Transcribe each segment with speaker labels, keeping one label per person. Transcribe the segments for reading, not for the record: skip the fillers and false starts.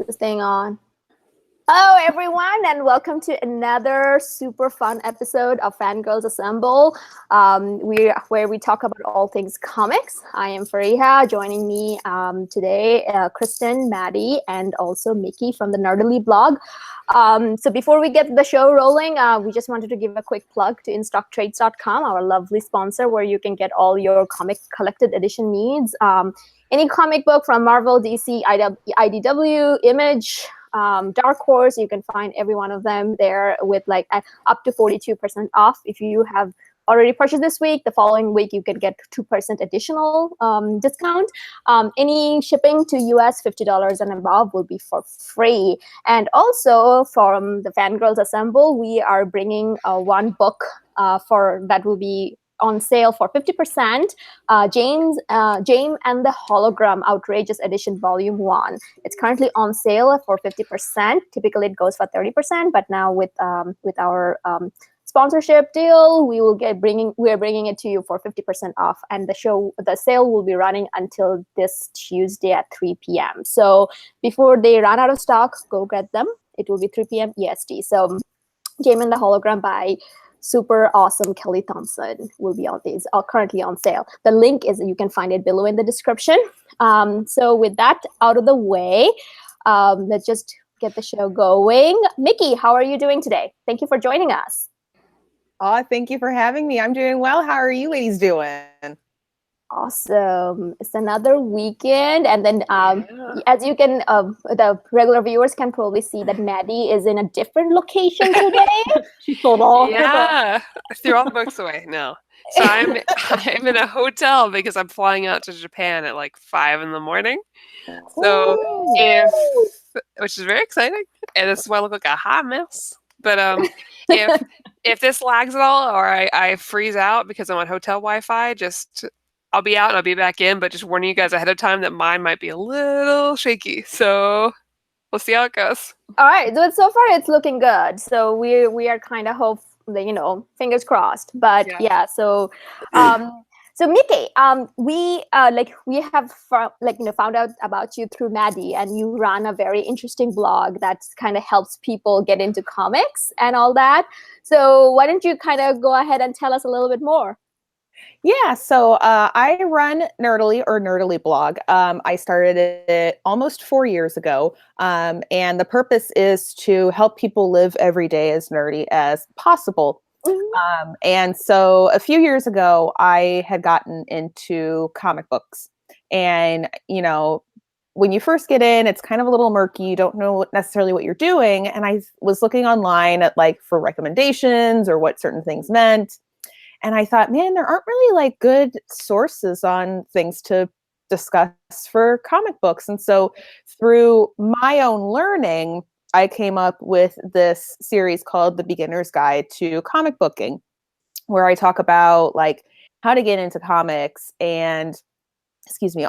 Speaker 1: this thing on? Hello, everyone, and welcome to another super fun episode of Fangirlz Assemble, where we talk about all things comics. I am Fariha. Joining me today, Kristen, Maddie, and also Mickey from the Nerdilyblog. So before we get the show rolling, we just wanted to give a quick plug to Instocktrades.com, our lovely sponsor, where you can get all your comic collected edition needs. Any comic book from Marvel, DC, IDW, Image, Dark Horse, you can find every one of them there with like up to 42% off. If you have already purchased this week, the following week you can get 2% additional discount. Any shipping to US $50 and above will be for free. And also from the Fangirlz Assemble, we are bringing one book that will be on sale for 50%, James and the Hologram Outrageous Edition Volume 1. It's currently on sale for 50%. Typically it goes for 30%, but now with our sponsorship deal, we are bringing it to you for 50% off, and the sale will be running until this Tuesday at 3 p.m. So before they run out of stock, go get them. It will be 3 p.m. EST. So James and the Hologram by super awesome Kelly Thompson will be currently on sale. The link you can find it below in the description. So with that out of the way, let's just get the show going. Mickey, how are you doing today? Thank you for joining us.
Speaker 2: Thank you for having me. I'm doing well. How are you ladies doing?
Speaker 1: Awesome. It's another weekend. And then as you can, the regular viewers can probably see that Maddie is in a different location today.
Speaker 2: She sold all
Speaker 3: I threw all the books away. No. So I'm in a hotel because I'm flying out to Japan at like 5 a.m. So which is very exciting. And this is why I look like a hot mess. But if this lags at all or I freeze out because I'm on hotel Wi-Fi, I'll be out and I'll be back in, but just warning you guys ahead of time that mine might be a little shaky. So we'll see how it goes.
Speaker 1: All right. So far it's looking good. So we are kind of fingers crossed. But yeah so so Mickey, we have found out about you through Maddie, and you run a very interesting blog that kind of helps people get into comics and all that. So why don't you kind of go ahead and tell us a little bit more?
Speaker 2: Yeah, so I run Nerdily or Nerdilyblog. I started it almost 4 years ago, and the purpose is to help people live every day as nerdy as possible. Mm-hmm. And so a few years ago, I had gotten into comic books. And, when you first get in, it's kind of a little murky. You don't know necessarily what you're doing. And I was looking online at for recommendations or what certain things meant. And I thought, man, there aren't really good sources on things to discuss for comic books. And so through my own learning, I came up with this series called The Beginner's Guide to Comic Booking, where I talk about how to get into comics and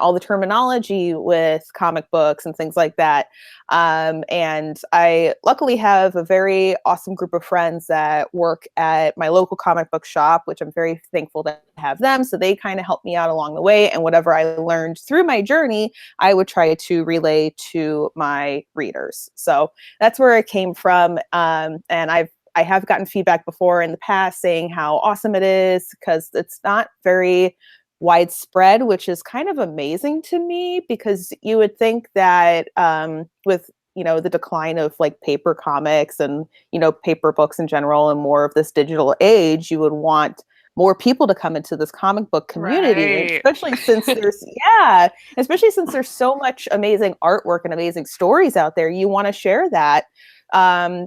Speaker 2: all the terminology with comic books and things like that. And I luckily have a very awesome group of friends that work at my local comic book shop, which I'm very thankful to have them. So they kind of helped me out along the way. And whatever I learned through my journey, I would try to relay to my readers. So that's where it came from. And I have gotten feedback before in the past saying how awesome it is, because it's not very widespread, which is kind of amazing to me, because you would think that with the decline of paper comics and paper books in general and more of this digital age, you would want more people to come into this comic book community,
Speaker 3: right.
Speaker 2: especially since there's so much amazing artwork and amazing stories out there. You want to share that.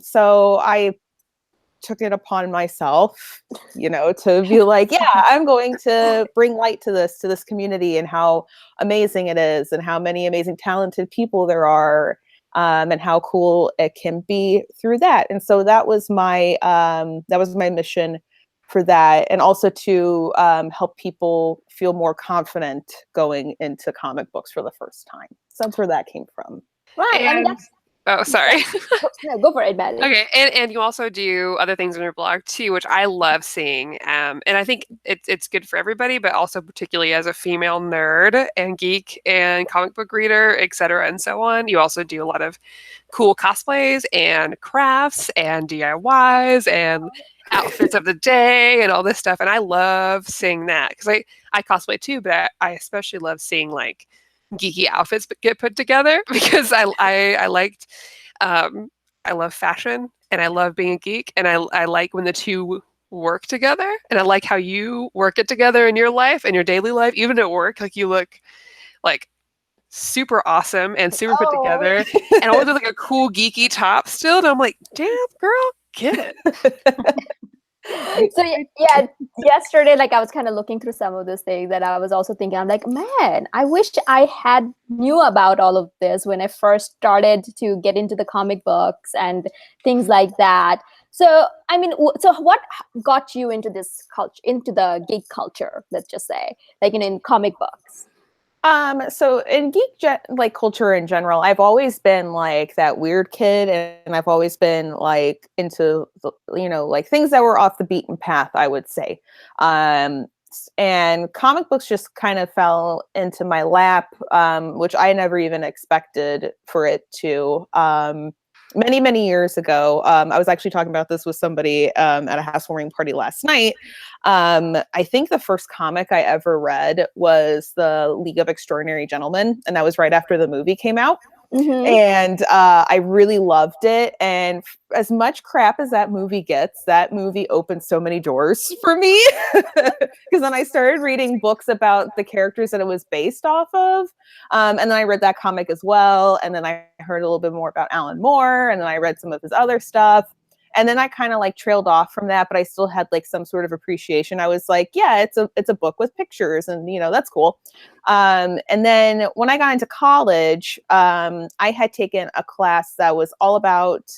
Speaker 2: So I took it upon myself, to be I'm going to bring light to this community and how amazing it is and how many amazing talented people there are, and how cool it can be through that. And so that was my mission for that, and also to help people feel more confident going into comic books for the first time. So that's where that came from.
Speaker 1: Right.
Speaker 3: Oh, sorry.
Speaker 1: No, go for it, Maddie.
Speaker 3: Okay, and you also do other things on your blog too, which I love seeing. And I think it's good for everybody, but also particularly as a female nerd and geek and comic book reader, etc., and so on. You also do a lot of cool cosplays and crafts and DIYs and outfits of the day and all this stuff. And I love seeing that because I cosplay too, but I especially love seeing like geeky outfits get put together because I liked. I love fashion and I love being a geek and I like when the two work together and I like how you work it together in your life and your daily life, even at work. Like you look like super awesome and super put together and always with like a cool geeky top still. And I'm like, damn girl, get it.
Speaker 1: So yeah, yesterday, like I was kind of looking through some of those things that I was also thinking, I'm like, man, I wish I had knew about all of this when I first started to get into the comic books and things like that. So, I mean, so what got you into this culture, into the geek culture, let's just say, like in comic books?
Speaker 2: So in like culture in general, I've always been like that weird kid, and I've always been like into, like things that were off the beaten path, I would say. And comic books just kind of fell into my lap, which I never even expected for it to. Many, many years ago, I was actually talking about this with somebody at a housewarming party last night. I think the first comic I ever read was The League of Extraordinary Gentlemen, and that was right after the movie came out.
Speaker 1: Mm-hmm.
Speaker 2: And I really loved it. And as much crap as that movie gets, that movie opened so many doors for me. Because then I started reading books about the characters that it was based off of. And then I read that comic as well. And then I heard a little bit more about Alan Moore. And then I read some of his other stuff. And then I kind of like trailed off from that, but I still had like some sort of appreciation. I was like, yeah, it's a book with pictures and, that's cool. And then when I got into college, I had taken a class that was all about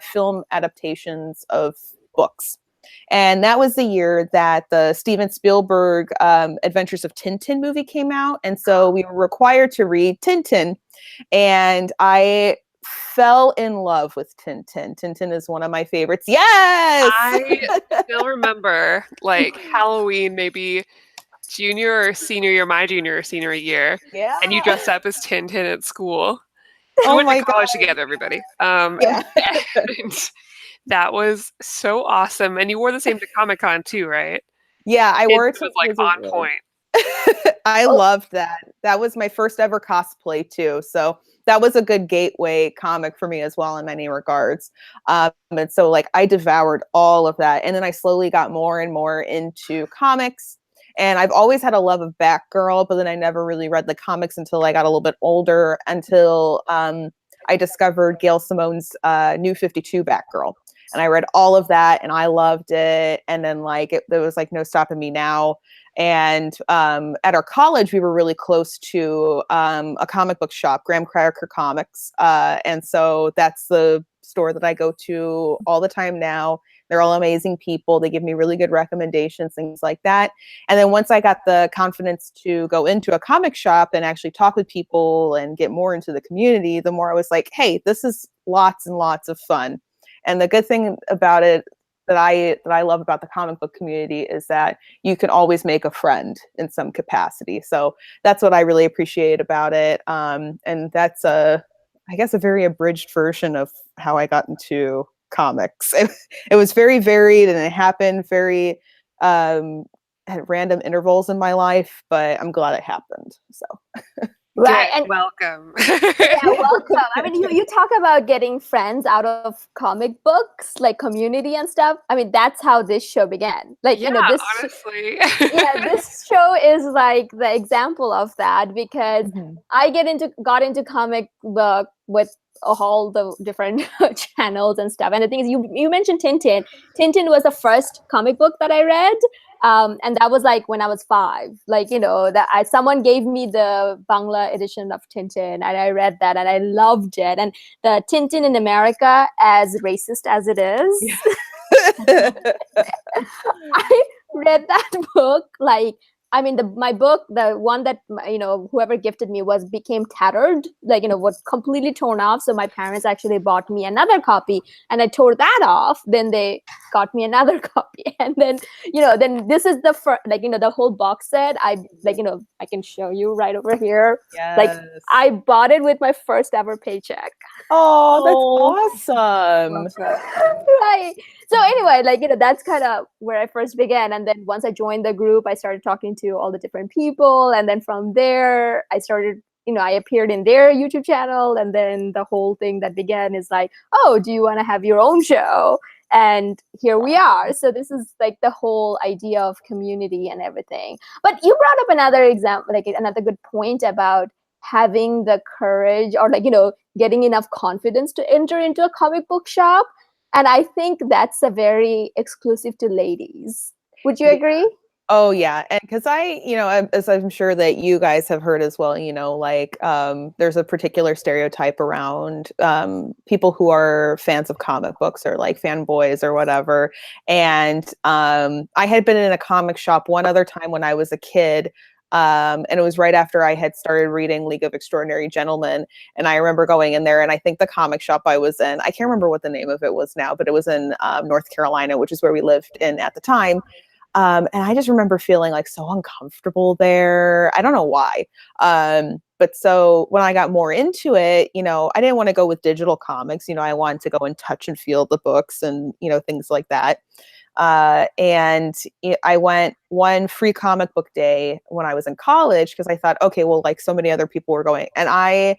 Speaker 2: film adaptations of books. And that was the year that the Steven Spielberg Adventures of Tintin movie came out. And so we were required to read Tintin. And I fell in love with Tintin. Tintin is one of my favorites. Yes!
Speaker 3: I still remember like Halloween, maybe junior or senior year, my junior or senior year.
Speaker 2: Yeah.
Speaker 3: And you dressed up as Tintin at school.
Speaker 2: Oh
Speaker 3: We went
Speaker 2: my
Speaker 3: to college
Speaker 2: God.
Speaker 3: together, everybody.
Speaker 2: Yeah.
Speaker 3: And that was so awesome. And you wore the same to Comic-Con too, right?
Speaker 2: Yeah, I wore it.
Speaker 3: It was like on point.
Speaker 2: I loved that. That was my first ever cosplay too. So that was a good gateway comic for me as well in many regards. And so like I devoured all of that. And then I slowly got more and more into comics. And I've always had a love of Batgirl, but then I never really read the comics until I got a little bit older, until I discovered Gail Simone's New 52 Batgirl. And I read all of that and I loved it. And then like there was like no stopping me now. And at our college, we were really close to a comic book shop, Graham Cracker Comics. And so that's the store that I go to all the time now. They're all amazing people. They give me really good recommendations, things like that. And then once I got the confidence to go into a comic shop and actually talk with people and get more into the community, the more I was like, hey, this is lots and lots of fun. And the good thing about it that I love about the comic book community is that you can always make a friend in some capacity. So that's what I really appreciate about it. And that's I guess a very abridged version of how I got into comics. It was very varied and it happened very at random intervals in my life, but I'm glad it happened. So
Speaker 1: Right.
Speaker 3: And welcome.
Speaker 1: Yeah, welcome. I mean, you talk about getting friends out of comic books, like community and stuff. I mean, that's how this show began. Like,
Speaker 3: yeah,
Speaker 1: this
Speaker 3: honestly.
Speaker 1: this show is like the example of that, because I got into comic book with all the different channels and stuff. And the thing is, you mentioned Tintin. Tintin was the first comic book that I read. And that was like when I was 5, like, someone gave me the Bangla edition of Tintin and I read that and I loved it. And the Tintin in America, as racist as it is, I read that book like I mean, my book, the one that whoever gifted me became tattered, like was completely torn off. So my parents actually bought me another copy, and I tore that off. Then they got me another copy, and then then this is the first, the whole box set. I I can show you right over here.
Speaker 2: Yes.
Speaker 1: Like I bought it with my first ever paycheck.
Speaker 2: Oh, that's awesome.
Speaker 1: Right. So anyway, that's kind of where I first began. And then once I joined the group, I started talking to all the different people. And then from there, I started, I appeared in their YouTube channel. And then the whole thing that began is like, oh, do you want to have your own show? And here we are. So this is like the whole idea of community and everything. But you brought up another example, like another good point about having the courage or getting enough confidence to enter into a comic book shop. And I think that's a very exclusive to ladies. Would you agree?
Speaker 2: Oh yeah, and because as I'm sure that you guys have heard as well, there's a particular stereotype around people who are fans of comic books or like fanboys or whatever. And I had been in a comic shop one other time when I was a kid. And it was right after I had started reading League of Extraordinary Gentlemen. And I remember going in there, and I think the comic shop I was in, I can't remember what the name of it was now, but it was in North Carolina, which is where we lived in at the time. And I just remember feeling like so uncomfortable there. I don't know why. But so when I got more into it, I didn't want to go with digital comics. I wanted to go and touch and feel the books and, things like that. And I went one free comic book day when I was in college because I thought, okay, well, like so many other people were going. And I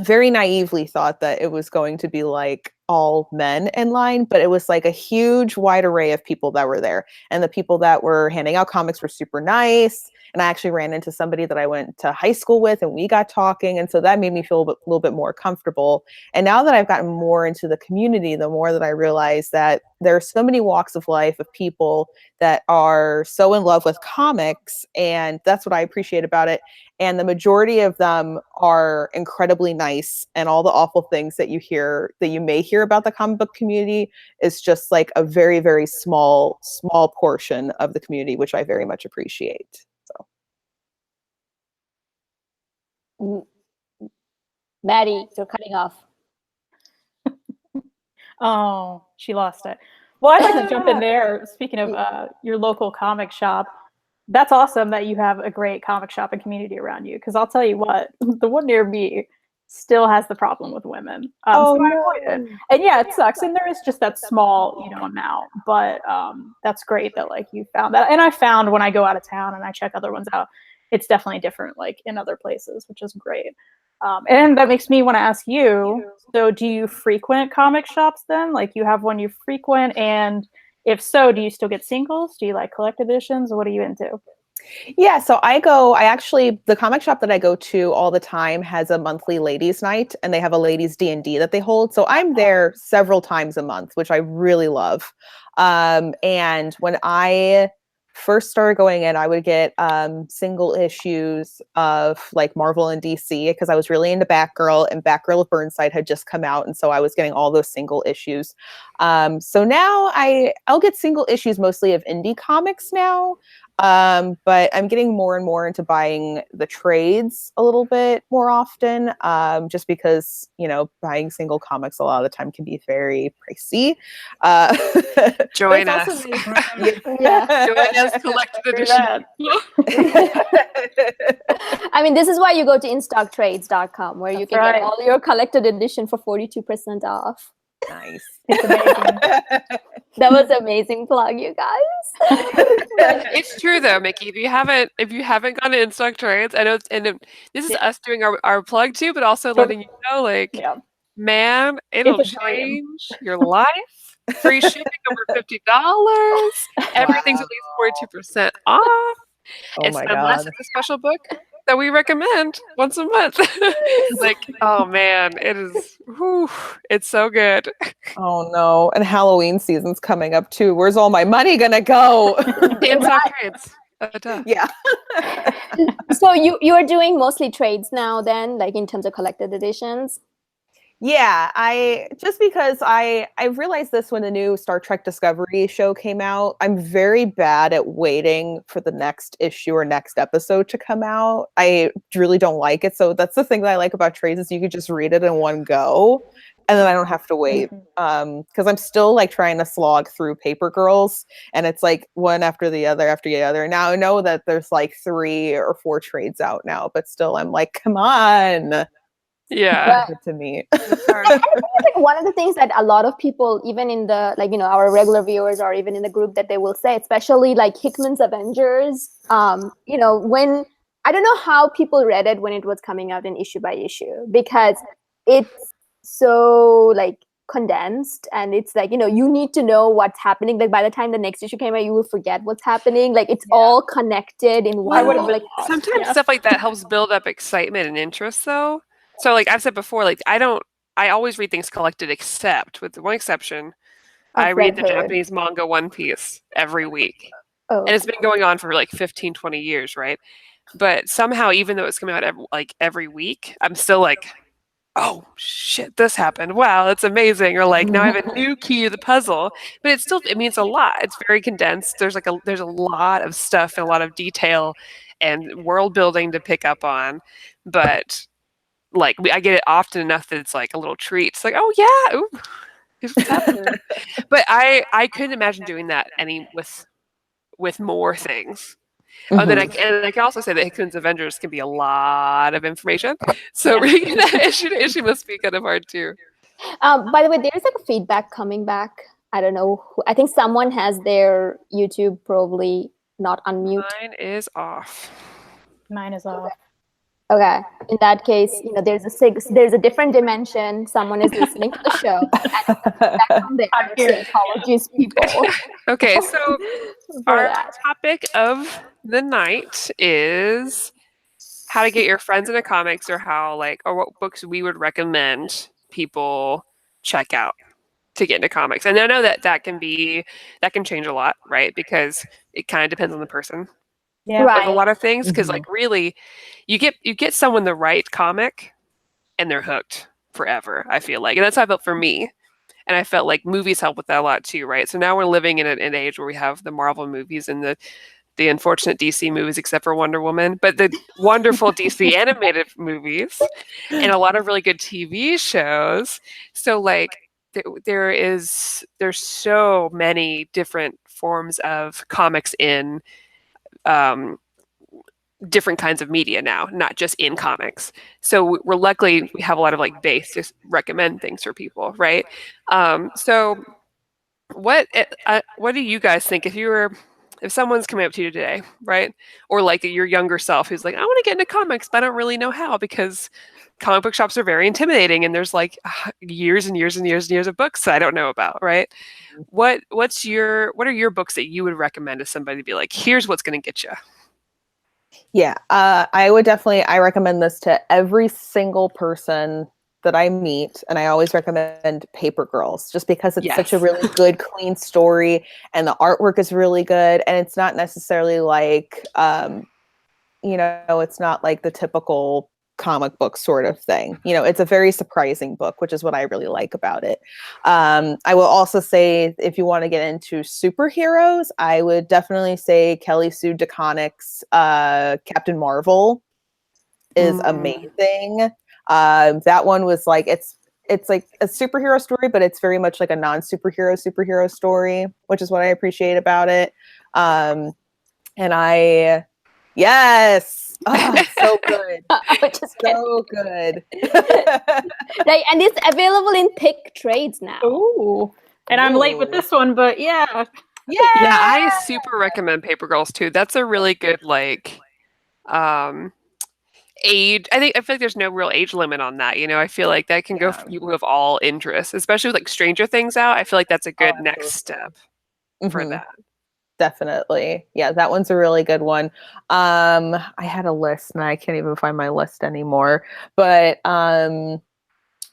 Speaker 2: very naively thought that it was going to be like all men in line, but it was like a huge wide array of people that were there. And the people that were handing out comics were super nice. And I actually ran into somebody that I went to high school with, and we got talking. And so that made me feel a little bit more comfortable. And now that I've gotten more into the community, the more that I realize that there are so many walks of life of people that are so in love with comics. And that's what I appreciate about it. And the majority of them are incredibly nice. And all the awful things that you may hear about the comic book community is just like a very, very small portion of the community, which I very much appreciate.
Speaker 1: Maddie, you're cutting off.
Speaker 4: Oh, she lost it. Well, I'd like to jump in there. Speaking of your local comic shop, that's awesome that you have a great comic shop and community around you. Because I'll tell you what, the one near me still has the problem with women. So I avoid it. And yeah, it sucks. And there is just that small, amount. But that's great that like you found that. And I found when I go out of town and I check other ones out, it's definitely different like in other places, which is great. And that makes me want to ask you, so do you frequent comic shops then? Like you have one you frequent, and if so, do you still get singles? Do you like collect editions? What are you into?
Speaker 2: Yeah, so the comic shop that I go to all the time has a monthly ladies night, and they have a ladies D&D that they hold. So I'm there several times a month, which I really love. And when I first started going in, I would get single issues of like Marvel and DC because I was really into Batgirl, and Batgirl of Burnside had just come out, and so I was getting all those single issues. So now I'll get single issues mostly of indie comics now, but I'm getting more and more into buying the trades a little bit more often, just because buying single comics a lot of the time can be very pricey.
Speaker 3: Join us.
Speaker 1: Yeah.
Speaker 3: Join us, collected edition.
Speaker 1: I mean, this is why you go to Instocktrades.com, where you can get all your collected edition for 42% off.
Speaker 2: Nice.
Speaker 4: It's amazing.
Speaker 1: That was an amazing plug, you guys.
Speaker 3: It's true though, Mickey. If you haven't gone to Instocktrades, I know, this is us doing our plug too, but also letting you know, like, man, it'll change your life. Free shipping over $50. Everything's at least 42% off. It's unless it's a special book that we recommend once a month. Like, oh man, it's so good.
Speaker 2: Oh no, and Halloween season's coming up too. Where's all my money gonna go?
Speaker 3: Instocktrades.
Speaker 2: Yeah.
Speaker 1: So you are doing mostly trades now then, like in terms of collected editions?
Speaker 2: Yeah, because I realized this when the new Star Trek Discovery show came out. I'm very bad at waiting for the next issue or next episode to come out. I really don't like it. So that's the thing that I like about trades is you could just read it in one go, and then I don't have to wait. Because I'm still like trying to slog through Paper Girls, and it's like one after the other after the other. Now I know that there's like 3 or 4 trades out now, but still I'm like, come on.
Speaker 3: Yeah.
Speaker 2: Good to me.
Speaker 3: It's hard.
Speaker 1: I think like one of the things that a lot of people, even in the like our regular viewers or even in the group, that they will say, especially like Hickman's Avengers, when I don't know how people read it when it was coming out in issue by issue, because it's so like condensed, and it's like you need to know what's happening. Like by the time the next issue came out, you will forget what's happening. Like it's all connected in one.
Speaker 3: Well, sometimes stuff like that helps build up excitement and interest, though. So, like I've said before, like I always read things collected, except with one exception. I read the Japanese manga One Piece every week.
Speaker 1: Oh.
Speaker 3: And it's been going on for like 15, 20 years, right? But somehow, even though it's coming out every week, I'm still like, oh shit, this happened. Wow, that's amazing. Or like, now I have a new key to the puzzle. But it means a lot. It's very condensed. There's a lot of stuff and a lot of detail and world building to pick up on. But like I get it often enough that it's like a little treat. It's like, oh yeah, ooh, here's what's happening. But I couldn't imagine doing that with more things. Oh, then I can also say that Hickman's Avengers can be a lot of information. So reading that issue must be kind of hard too.
Speaker 1: By the way, there's like a feedback coming back. I don't know. I think someone has their YouTube probably not unmute.
Speaker 3: Mine is off.
Speaker 4: Mine is off.
Speaker 1: Okay. In that case, there's a different dimension. Someone is listening to the show. So apologies, people.
Speaker 3: Okay, so our topic of the night is how to get your friends into comics, or what books we would recommend people check out to get into comics. And I know that can change a lot, right? Because it kind of depends on the person.
Speaker 4: Yeah,
Speaker 3: right. Like a lot of things, because like really, you get someone the right comic, and they're hooked forever. I feel like, and that's how I felt for me. And I felt like movies help with that a lot too, right? So now we're living in an age where we have the Marvel movies and the unfortunate DC movies, except for Wonder Woman, but the wonderful DC animated movies and a lot of really good TV shows. So like there's so many different forms of comics in different kinds of media now, not just in comics. So we have a lot of like base to recommend things for people, right? So what do you guys think if someone's coming up to you today, right? Or like your younger self who's like, I want to get into comics, but I don't really know how, because comic book shops are very intimidating and there's like years and years and years and years of books I don't know about, right? What are your books that you would recommend to somebody to be like, here's what's going to get you?
Speaker 2: Yeah, I recommend this to every single person that I meet, and I always recommend Paper Girls, just because it's such a really good, clean story, and the artwork is really good, and it's not necessarily like, it's not like the typical comic book sort of thing. It's a very surprising book, which is what I really like about it. I will also say, if you want to get into superheroes, I would definitely say Kelly Sue DeConnick's Captain Marvel is amazing. That one was like, it's like a superhero story, but it's very much like a superhero story, which is what I appreciate about it. Oh, so good. So good.
Speaker 1: And it's available in Pick Trades now.
Speaker 4: Ooh. And I'm late with this one, but yeah.
Speaker 3: Yeah, I super recommend Paper Girls too. That's a really good age. I feel like there's no real age limit on that. I feel like that can go for people of all interests, especially with like Stranger Things out. I feel like that's a good next step for that.
Speaker 2: Definitely. Yeah, that one's a really good one. I had a list and I can't even find my list anymore. But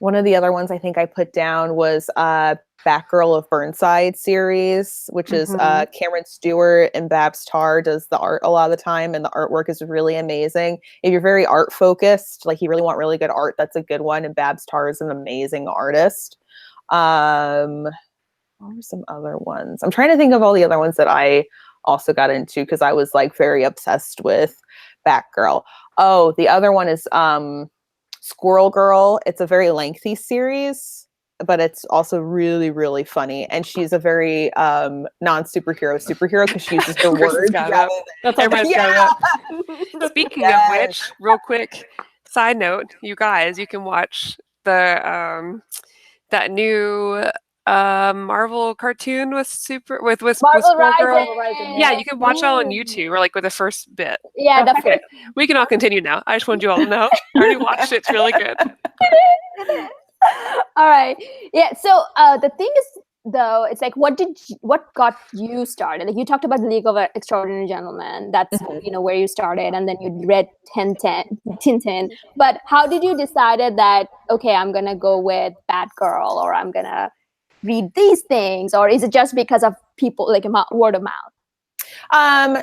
Speaker 2: One of the other ones I think I put down was Batgirl of Burnside series, which is Cameron Stewart and Babs Tarr does the art a lot of the time, and the artwork is really amazing. If you're very art focused, like you really want really good art, that's a good one. And Babs Tarr is an amazing artist. What were some other ones? I'm trying to think of all the other ones that I also got into because I was like very obsessed with Batgirl. Oh, the other one is Squirrel Girl. It's a very lengthy series, but it's also really, really funny. And she's a very non-superhero because she uses her words.
Speaker 4: That's everybody's
Speaker 3: Speaking of which, real quick side note, you guys, you can watch the that new Marvel cartoon with
Speaker 1: Marvel
Speaker 3: Rising. Yeah, you can watch it all on YouTube or like with the first bit.
Speaker 1: Yeah, the
Speaker 3: Okay, we can all continue now. I just wanted you all to know. I already watched it. It's really good.
Speaker 1: All right. Yeah. So the thing is, though, it's like, what got you started? Like you talked about the League of Extraordinary Gentlemen. That's where you started, and then you read Tintin. But how did you decided that okay, I'm gonna go with Batgirl, or I'm gonna read these things, or is it just because of people like word of mouth?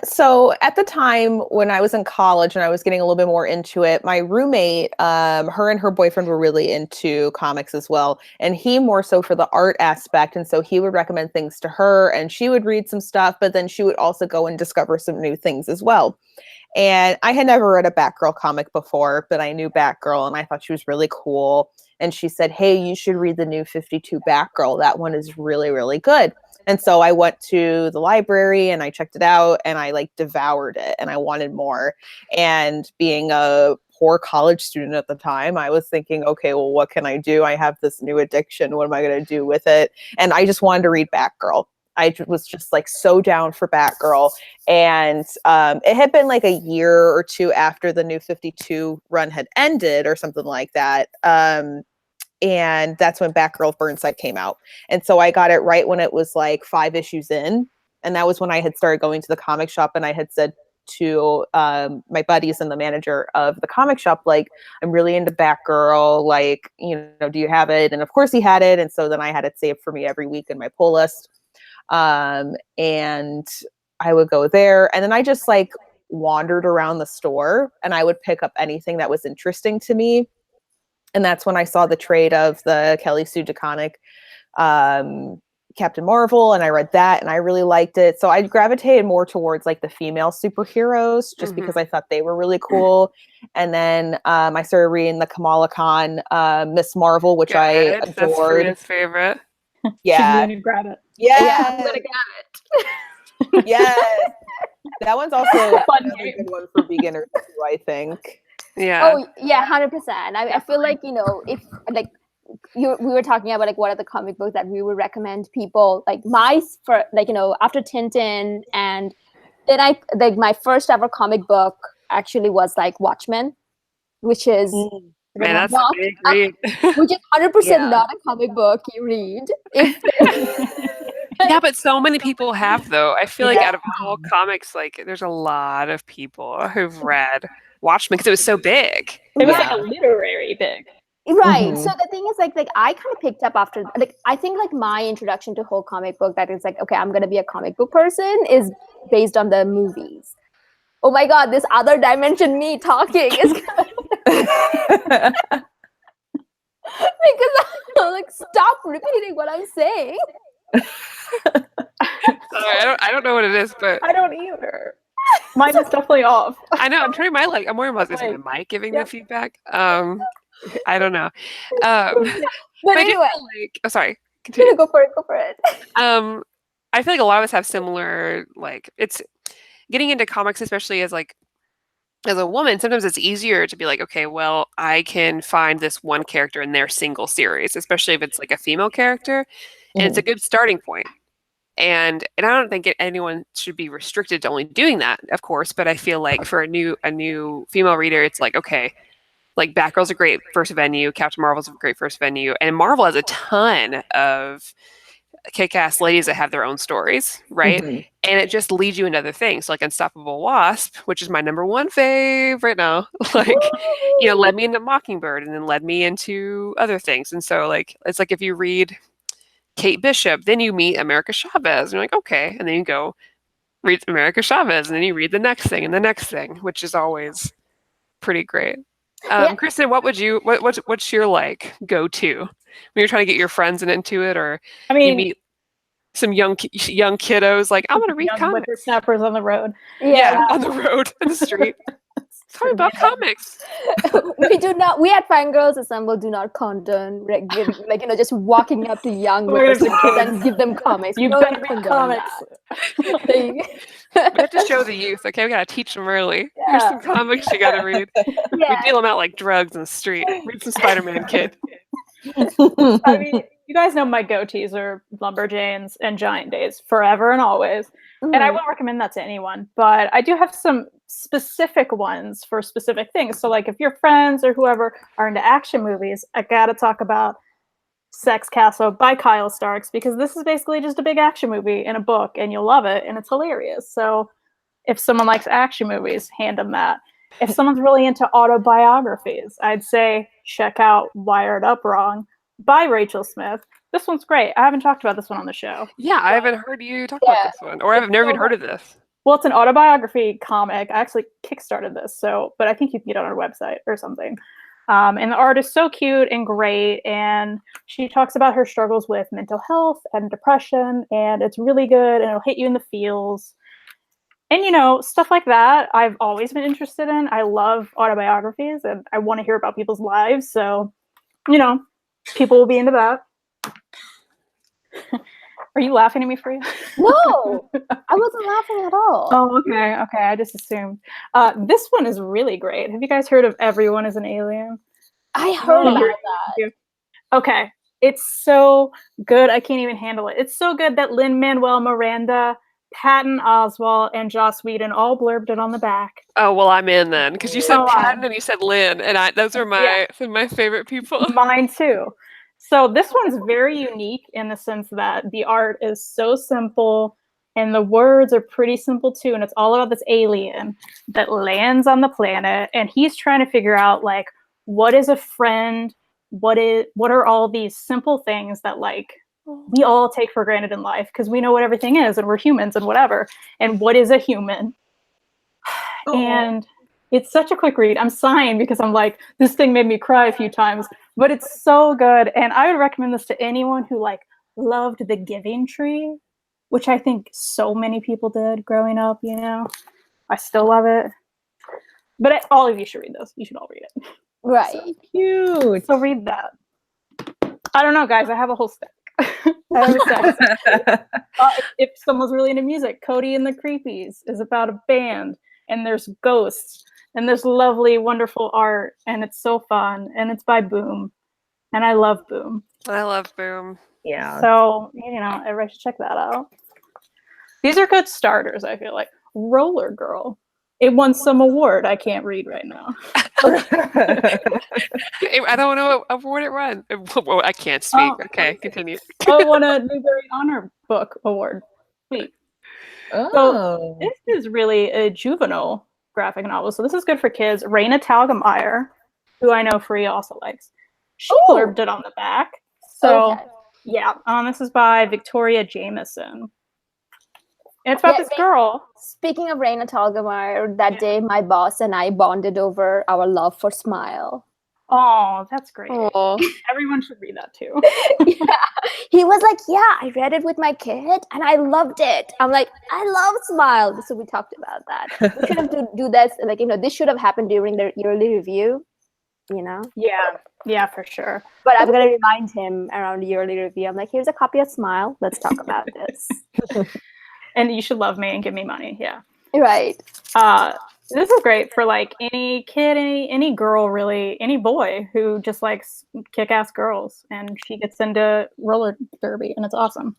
Speaker 2: So at the time when I was in college and I was getting a little bit more into it, my roommate, her and her boyfriend were really into comics as well. And he more so for the art aspect. And so he would recommend things to her and she would read some stuff, but then she would also go and discover some new things as well. And I had never read a Batgirl comic before, but I knew Batgirl and I thought she was really cool. And she said, hey, you should read the new 52 Batgirl. That one is really, really good. And so I went to the library and I checked it out and I like devoured it and I wanted more. And being a poor college student at the time, I was thinking, okay, well, what can I do? I have this new addiction. What am I going to do with it? And I just wanted to read Batgirl. I was just like so down for Batgirl. And it had been like a year or two after the new 52 run had ended or something like that. And that's when Batgirl Burnside came out. And so I got it right when it was like 5 issues in. And that was when I had started going to the comic shop and I had said to my buddies and the manager of the comic shop, like, I'm really into Batgirl. Like, do you have it? And of course he had it. And so then I had it saved for me every week in my pull list. And I would go there. And then I just like wandered around the store and I would pick up anything that was interesting to me. And that's when I saw the trade of the Kelly Sue DeConnick Captain Marvel, and I read that, and I really liked it. So I gravitated more towards like the female superheroes, just because I thought they were really cool. And then I started reading the Kamala Khan Miss Marvel, which I adored.
Speaker 3: That's Frida's favorite.
Speaker 2: Yeah,
Speaker 4: you grab it.
Speaker 2: Yeah,
Speaker 1: I'm gonna grab it.
Speaker 2: Yes, that one's also a good one for beginners too, I think.
Speaker 3: Yeah.
Speaker 1: Oh yeah, 100%. I feel like if like we were talking about like what are the comic books that we would recommend people, like after Tintin, and then I like my first ever comic book actually was like Watchmen, which is
Speaker 3: man, that's a big read.
Speaker 1: Which is 100% not a comic book you read.
Speaker 3: Yeah, but so many people have though. I feel like out of all comics, like there's a lot of people who've read Watchmen because it was so big.
Speaker 4: It was like a literary big.
Speaker 1: Right. So the thing is like I kind of picked up after, like, I think like my introduction to whole comic book that is like, okay, I'm going to be a comic book person is based on the movies. Oh my God, this other dimension me talking is because I'm like, stop repeating what I'm saying.
Speaker 3: Sorry, I don't know what it is, but
Speaker 4: I don't either. Mine is definitely off.
Speaker 3: I know. I'm trying my I'm worried about this mic giving the feedback. I don't know.
Speaker 1: But anyway,
Speaker 3: sorry. Continue.
Speaker 1: Go for it.
Speaker 3: I feel like a lot of us have similar it's getting into comics, especially as a woman. Sometimes it's easier to be like, okay, well, I can find this one character in their single series, especially if it's like a female character, and it's a good starting point. And I don't think anyone should be restricted to only doing that, of course. But I feel like for a new female reader, it's like, okay, like Batgirl's a great first venue, Captain Marvel's a great first venue, and Marvel has a ton of kick-ass ladies that have their own stories, right?
Speaker 2: Mhm.
Speaker 3: And it just leads you into other things, like Unstoppable Wasp, which is my number one fave right now. Like, led me into Mockingbird and then led me into other things. And so, like, it's like if you read Kate Bishop, then you meet America Chavez, and you're like, okay, and then you go read America Chavez, and then you read the next thing and the next thing, which is always pretty great.
Speaker 1: Yeah.
Speaker 3: Kristen, what's your like go-to when you're trying to get your friends into it, or
Speaker 4: I
Speaker 3: you
Speaker 4: mean,
Speaker 3: meet some young kiddos like, I want to read
Speaker 4: young
Speaker 3: comics.
Speaker 4: whippersnappers on the road.
Speaker 3: Yeah, on the road, in the street. Tell me about comics.
Speaker 1: We at Fangirlz Assemble do not condone just walking up to young whippersnappers and give them comics.
Speaker 4: You
Speaker 1: No,
Speaker 4: better
Speaker 1: we
Speaker 4: read
Speaker 1: condone
Speaker 4: comics.
Speaker 1: that.
Speaker 3: We have to show the youth, okay? We gotta teach them early. Here's some comics you gotta read. We deal them out like drugs in the street. Read some Spider-Man, kid.
Speaker 4: I mean, you guys know my go-tos are Lumberjanes and Giant Days forever and always.
Speaker 1: Mm-hmm.
Speaker 4: And I will recommend that to anyone, but I do have some specific ones for specific things. So like if your friends or whoever are into action movies, I gotta talk about Sex Castle by Kyle Starks, because this is basically just a big action movie in a book and you'll love it and it's hilarious. So if someone likes action movies, hand them that. If someone's really into autobiographies, I'd say check out Wired Up Wrong by Rachel Smith. This one's great. I haven't talked about this one on the show.
Speaker 3: Yeah, I haven't heard you talk about this one, or I've never even heard of this.
Speaker 4: Well, it's an autobiography comic. I actually kickstarted this, but I think you can get it on our website or something. And the art is so cute and great, and she talks about her struggles with mental health and depression, and it's really good, and it'll hit you in the feels. And, stuff like that, I've always been interested in. I love autobiographies, and I want to hear about people's lives, so, people will be into that. Are you laughing at me, Freya?
Speaker 1: No, I wasn't laughing at all.
Speaker 4: Oh, okay. I just assumed. This one is really great. Have you guys heard of Everyone is an Alien?
Speaker 1: I heard about that.
Speaker 4: Okay. It's so good. I can't even handle it. It's so good that Lin-Manuel Miranda, Patton Oswalt, and Joss Whedon all blurbed it on the back.
Speaker 3: Oh, well, I'm in then, because you said
Speaker 4: Oh,
Speaker 3: Patton and you said Lynn, and those are some of my favorite people.
Speaker 4: Mine too. So this one's very unique in the sense that the art is so simple and the words are pretty simple too. And it's all about this alien that lands on the planet, and he's trying to figure out like, what is a friend? What are all these simple things that like we all take for granted in life because we know what everything is and we're humans and whatever. And what is a human? And it's such a quick read. I'm sighing because I'm like, this thing made me cry a few times, but it's so good. And I would recommend this to anyone who like loved The Giving Tree, which I think so many people did growing up, I still love it. But all of you should read those. You should all read it.
Speaker 1: Right.
Speaker 2: So cute.
Speaker 4: So read that. I don't know, guys. I have a whole stack. I have a stack. If someone's really into music, Cody and the Creepies is about a band, and there's ghosts, and there's lovely, wonderful art, and it's so fun, and it's by Boom, and I love Boom.
Speaker 3: I love Boom.
Speaker 2: Yeah.
Speaker 4: So, everybody should check that out. These are good starters, I feel like. Roller Girl. It won some award I can't read right now.
Speaker 3: I don't know what award it won. Well, I can't speak. Okay, continue.
Speaker 4: It won a Newbery Honor Book Award. Sweet. So this is really a juvenile graphic novel. So this is good for kids. Raina Talgemeyer, who I know Freya also likes, she blurbed it on the back. So this is by Victoria Jameson. And it's about this girl.
Speaker 1: Speaking of Raina Talgemeyer, that day my boss and I bonded over our love for Smile.
Speaker 4: Oh, that's great.
Speaker 3: Aww.
Speaker 4: Everyone should read that too.
Speaker 1: He was like, I read it with my kid and I loved it. I'm like, I love Smile. So we talked about that. We should have to do this. Like, this should have happened during the yearly review,
Speaker 4: Yeah, for sure.
Speaker 1: But I'm going to remind him around the yearly review. I'm like, here's a copy of Smile. Let's talk about this.
Speaker 4: And you should love me and give me money. Yeah.
Speaker 1: Right.
Speaker 4: This is great for like any kid, any girl, really, any boy who just likes kick-ass girls, and she gets into roller derby, and it's awesome.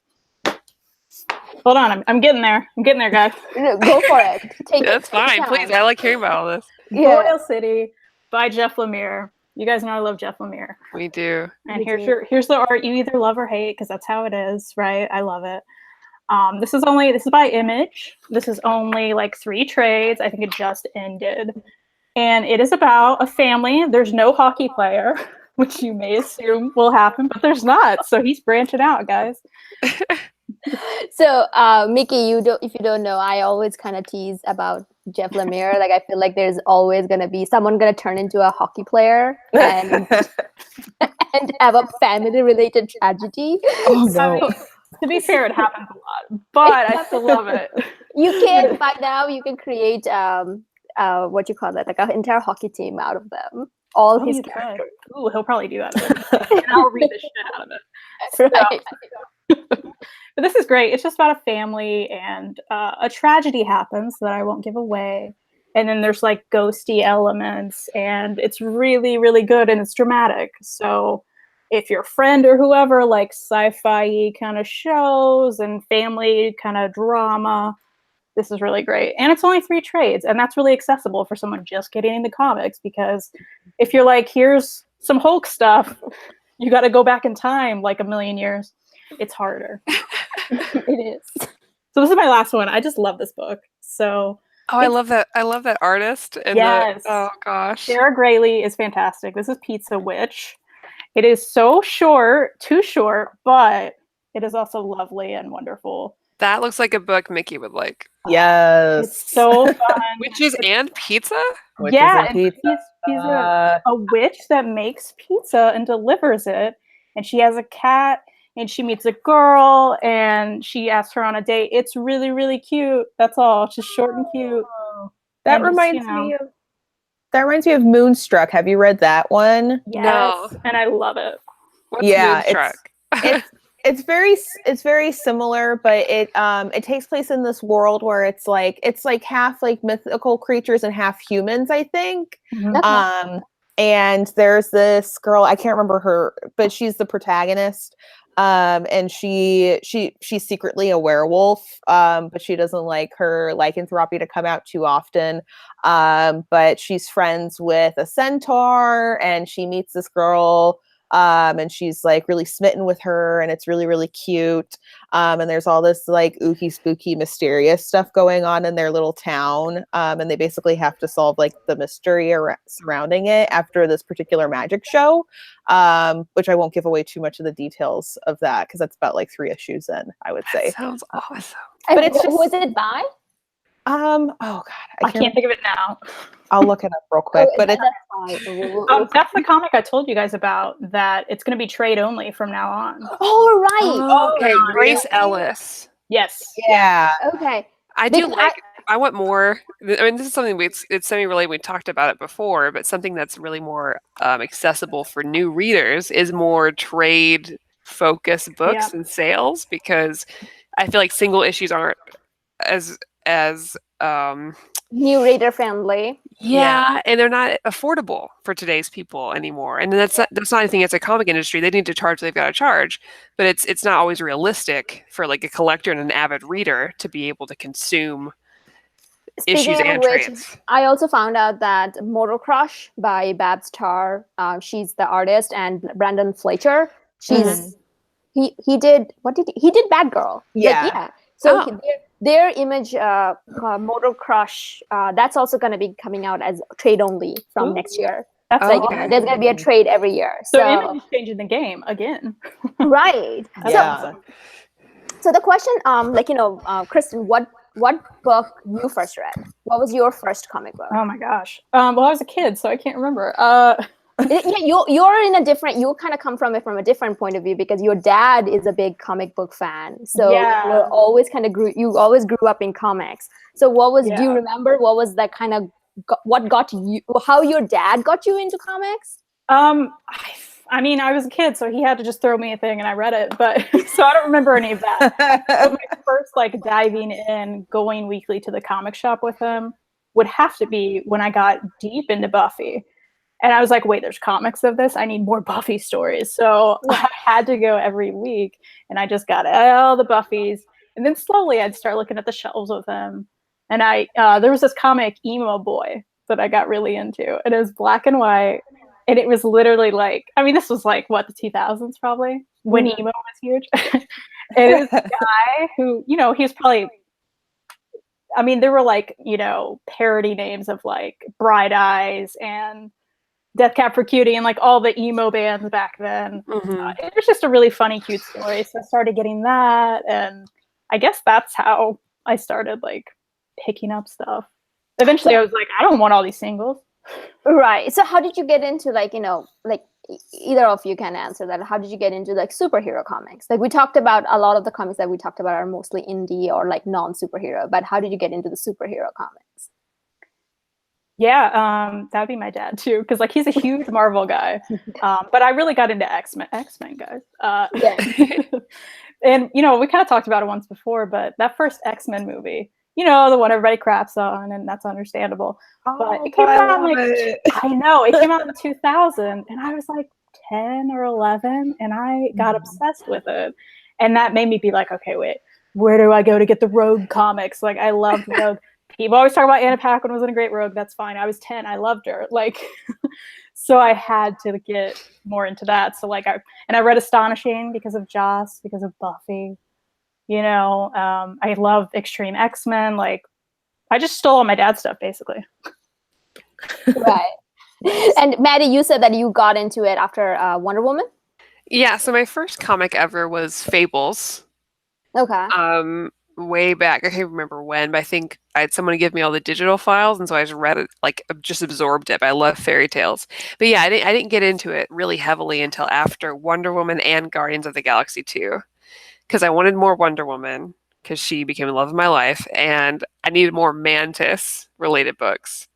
Speaker 4: Hold on, I'm getting there. Guys.
Speaker 1: Go for it.
Speaker 3: That's fine. Please, I like hearing about all this.
Speaker 4: Boyle City by Jeff Lemire. You guys know I love Jeff Lemire.
Speaker 3: We do.
Speaker 4: And
Speaker 1: We
Speaker 4: here's the art you either love or hate, because that's how it is, right? I love it. This is by Image. This is only like 3 trades. I think it just ended. And it is about a family. There's no hockey player, which you may assume will happen, but there's not. So he's branching out, guys.
Speaker 1: So, Mickey, if you don't know, I always kind of tease about Jeff Lemire. Like, I feel like there's always going to be someone going to turn into a hockey player and have a family-related tragedy.
Speaker 2: Oh, no.
Speaker 4: To be fair, it happens a lot, but I still love it.
Speaker 1: You can, by now, you can create, what you call that, like an entire hockey team out of them. All his characters.
Speaker 4: Ooh, he'll probably do that. And I'll read the shit out of it.
Speaker 1: Right.
Speaker 4: But this is great. It's just about a family, and a tragedy happens that I won't give away. And then there's like ghosty elements, and it's really, really good, and it's dramatic. So if your friend or whoever likes sci-fi kind of shows and family kind of drama, this is really great. And it's only 3 trades, and that's really accessible for someone just getting into comics, because if you're like, here's some Hulk stuff, you got to go back in time like a million years. It's harder.
Speaker 1: It is.
Speaker 4: So this is my last one. I just love this book. So
Speaker 3: I love that. I love that artist. And
Speaker 4: yes.
Speaker 3: oh gosh.
Speaker 4: Sarah Grayley is fantastic. This is Pizza Witch. It is so short, too short, but it is also lovely and wonderful.
Speaker 3: That looks like a book Mickey would like.
Speaker 2: Yes.
Speaker 4: It's so fun.
Speaker 3: Witches and pizza?
Speaker 2: Witches and pizza.
Speaker 4: He's a witch that makes pizza and delivers it. And she has a cat, and she meets a girl, and she asks her on a date. It's really, really cute. That's all. It's just short and cute.
Speaker 2: That
Speaker 4: And
Speaker 2: reminds me of Moonstruck. Have you read that one?
Speaker 4: Yes,
Speaker 3: No.
Speaker 4: and I love it.
Speaker 3: What's
Speaker 2: Yeah,
Speaker 3: Moonstruck?
Speaker 2: It's very similar, but it takes place in this world where it's like half like mythical creatures and half humans, I think.
Speaker 4: Mm-hmm.
Speaker 2: And there's this girl, I can't remember her, but she's the protagonist. And she's secretly a werewolf, but she doesn't like her lycanthropy to come out too often. But she's friends with a centaur, and she meets this girl, and she's like really smitten with her, and it's really, really cute. And there's all this like ooky spooky mysterious stuff going on in their little town. And they basically have to solve like the mystery surrounding it after this particular magic show, which I won't give away too much of the details of that, because that's about like 3 issues in, I would say.
Speaker 3: That sounds awesome.
Speaker 1: But it's who was it by?
Speaker 2: Oh god,
Speaker 4: I can't think of it now.
Speaker 2: I'll look it up real quick. But it's
Speaker 4: that's the comic I told you guys about, that it's going to be trade only from now on.
Speaker 1: Oh, right.
Speaker 3: Oh, okay, Grace Ellis.
Speaker 4: Yes.
Speaker 2: yeah.
Speaker 1: Okay.
Speaker 3: I do I want more. I mean, this is something it's semi-related. We talked about it before, but something that's really more accessible for new readers is more trade-focused books and sales, because I feel like single issues aren't as
Speaker 1: New reader friendly.
Speaker 3: Yeah, and they're not affordable for today's people anymore. And that's not anything against the comic industry. They need to charge what they've got to charge, but it's not always realistic for like a collector and an avid reader to be able to consume issues and trades.
Speaker 1: I also found out that Motor Crush by Babs Tarr, she's the artist, and Brandon Fletcher, she's he did Batgirl.
Speaker 2: Yeah.
Speaker 1: So their Image Motor Crush, that's also going to be coming out as trade only from next year.
Speaker 4: That's
Speaker 1: like there's going to be a trade every year.
Speaker 4: So Image is changing the game again.
Speaker 1: Right.
Speaker 2: Yeah.
Speaker 1: So the question, Kristen, what book you first read? What was your first comic book?
Speaker 4: Oh my gosh. Well, I was a kid, so I can't remember.
Speaker 1: You're in a different. You kind of come from it from a different point of view, because your dad is a big comic book fan. So you always grew up in comics. So what was? Do you remember what was that kind of? What got you? How your dad got you into comics?
Speaker 4: I mean, I was a kid, so he had to just throw me a thing and I read it. But so I don't remember any of that. But my first diving in, going weekly to the comic shop with him would have to be when I got deep into Buffy. And I was like, wait, there's comics of this? I need more Buffy stories. So I had to go every week, and I just got all the Buffys. And then slowly I'd start looking at the shelves with him. And there was this comic, Emo Boy, that I got really into. And it was black and white. And it was literally like, I mean, this was like what, the 2000s probably, when emo was huge. And it was a guy who, you know, he was probably, I mean, there were like, you know, parody names of like Bright Eyes and Death Cab for Cutie and like all the emo bands back then. It was just a really funny, cute story. So I started getting that, and I guess that's how I started like picking up stuff. Eventually, I was like, I don't want all these singles.
Speaker 1: Right. So how did you get into like, you know, like either of you can answer that. How did you get into like superhero comics? Like we talked about a lot of the comics that we talked about are mostly indie or like non-superhero, but how did you get into the superhero comics?
Speaker 4: Yeah, that'd be my dad too, because like he's a huge Marvel guy. But I really got into X-Men guys. And you know, we kind of talked about it once before, but that first X-Men movie, you know, the one everybody craps on, and that's understandable. But it came out like I know it came out in 2000, and I was like 10 or 11, and I got obsessed with it, and that made me be like, okay, wait, where do I go to get the Rogue comics? Like I loved Rogue. People always talk about Anna Paquin wasn't a great Rogue. That's fine. I was 10. I loved her. Like, so I had to get more into that. So like, I read Astonishing because of Joss, because of Buffy. You know, I love Extreme X-Men. Like, I just stole all my dad's stuff, basically.
Speaker 1: Right. And Maddie, you said that you got into it after Wonder Woman?
Speaker 3: Yeah, so my first comic ever was Fables.
Speaker 1: Okay.
Speaker 3: Way back. I can't remember when, but I think I had someone give me all the digital files, and so I just read it, like just absorbed it. But I love fairy tales. But yeah, I didn't get into it really heavily until after Wonder Woman and Guardians of the Galaxy 2. Because I wanted more Wonder Woman, because she became the love of my life, and I needed more Mantis-related books.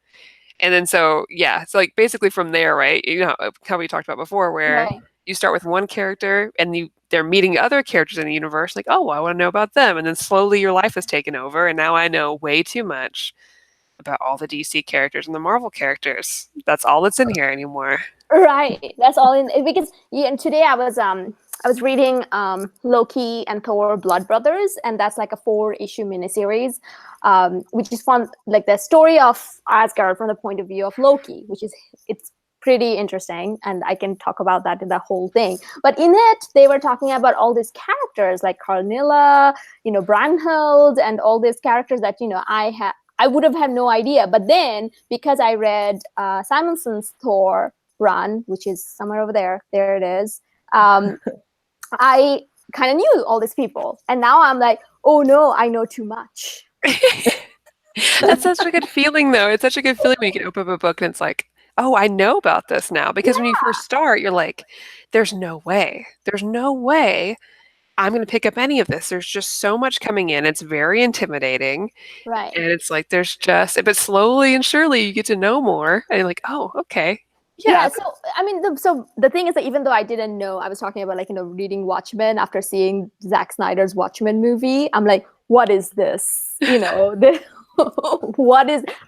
Speaker 3: And then so, yeah, it's like basically from there, right? You know how we talked about before, where you start with one character, and they're meeting other characters in the universe, like, oh, I want to know about them. And then slowly your life is taken over, and now I know way too much about all the DC characters and the Marvel characters. That's all that's in here anymore.
Speaker 1: Right. That's all in, because and today I was reading Loki and Thor Blood Brothers, and that's like a 4-issue miniseries, which is fun, like the story of Asgard from the point of view of Loki, which is, it's pretty interesting, and I can talk about that in the whole thing. But in it, they were talking about all these characters like Carnilla, you know, Brunhild, and all these characters that, you know, I would have had no idea. But then, because I read Simonson's Thor run, which is somewhere over there it is, I kind of knew all these people, and now I'm like, oh no, I know too much.
Speaker 3: That's such a good feeling, though. It's such a good feeling when you can open up a book and it's like, oh, I know about this now. Because when you first start, you're like, there's no way I'm going to pick up any of this. There's just so much coming in. It's very intimidating.
Speaker 1: Right.
Speaker 3: And it's like, but slowly and surely you get to know more. And you're like, oh, okay. Yeah.
Speaker 1: So I mean, so the thing is that even though I didn't know, I was talking about like, you know, reading Watchmen after seeing Zack Snyder's Watchmen movie. I'm like, what is this? You know,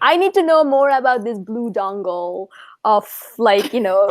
Speaker 1: I need to know more about this blue dongle of like, you know,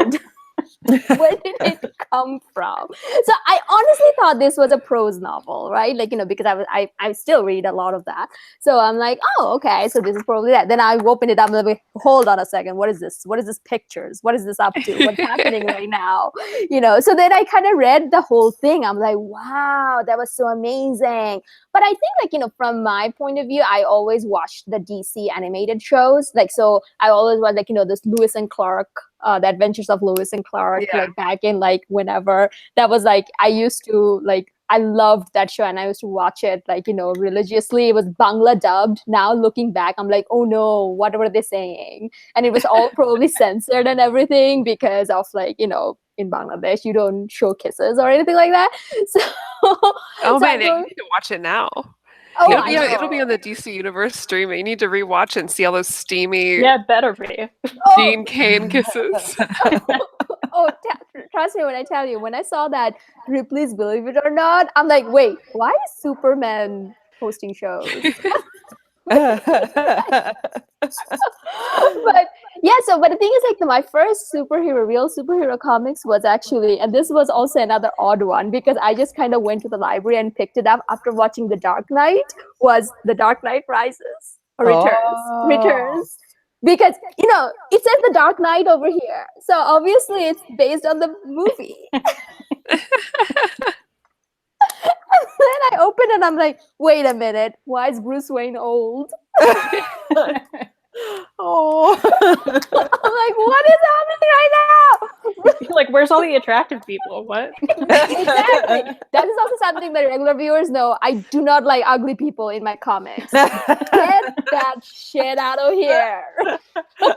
Speaker 1: where did it come from? So I honestly thought this was a prose novel, right? Like, you know, because I still read a lot of that. So I'm like, oh, okay, so this is probably that. Then I opened it up and I'm like, hold on a second, what is this? What is this pictures? What is this up to? What's happening right now? You know, so then I kind of read the whole thing. I'm like, wow, that was so amazing. But I think, like, you know, from my point of view, I always watched the DC animated shows. Like, so I always was like, you know, this Lewis and Clark, the Adventures of Lewis and Clark, like back in like whenever. That was like, I used to like, I loved that show, and I used to watch it like, you know, religiously. It was Bangla dubbed. Now looking back, I'm like, oh no, what were they saying? And it was all probably censored and everything because of like, you know, in Bangladesh, you don't show kisses or anything like that. So,
Speaker 3: oh man, you need to watch it now.
Speaker 1: Oh,
Speaker 3: it'll be on the DC Universe streaming. You need to rewatch it and see all those steamy
Speaker 4: better be.
Speaker 3: Dean Cain kisses.
Speaker 1: Trust me when I tell you, when I saw that Ripley's Believe It or Not, I'm like, wait, why is Superman hosting shows? But the thing is, like, my first real superhero comics was actually, and this was also another odd one because I just kind of went to the library and picked it up after watching The Dark Knight, was The Dark Knight Rises or Returns. because it says The Dark Knight over here, so obviously it's based on the movie. And then I opened it and I'm like, wait a minute, why is Bruce Wayne old?
Speaker 2: Oh.
Speaker 1: I'm like, what is happening right now?
Speaker 4: Like, where's all the attractive people? What?
Speaker 1: Exactly. That is also something that regular viewers know. I do not like ugly people in my comics. Get that shit out of here. So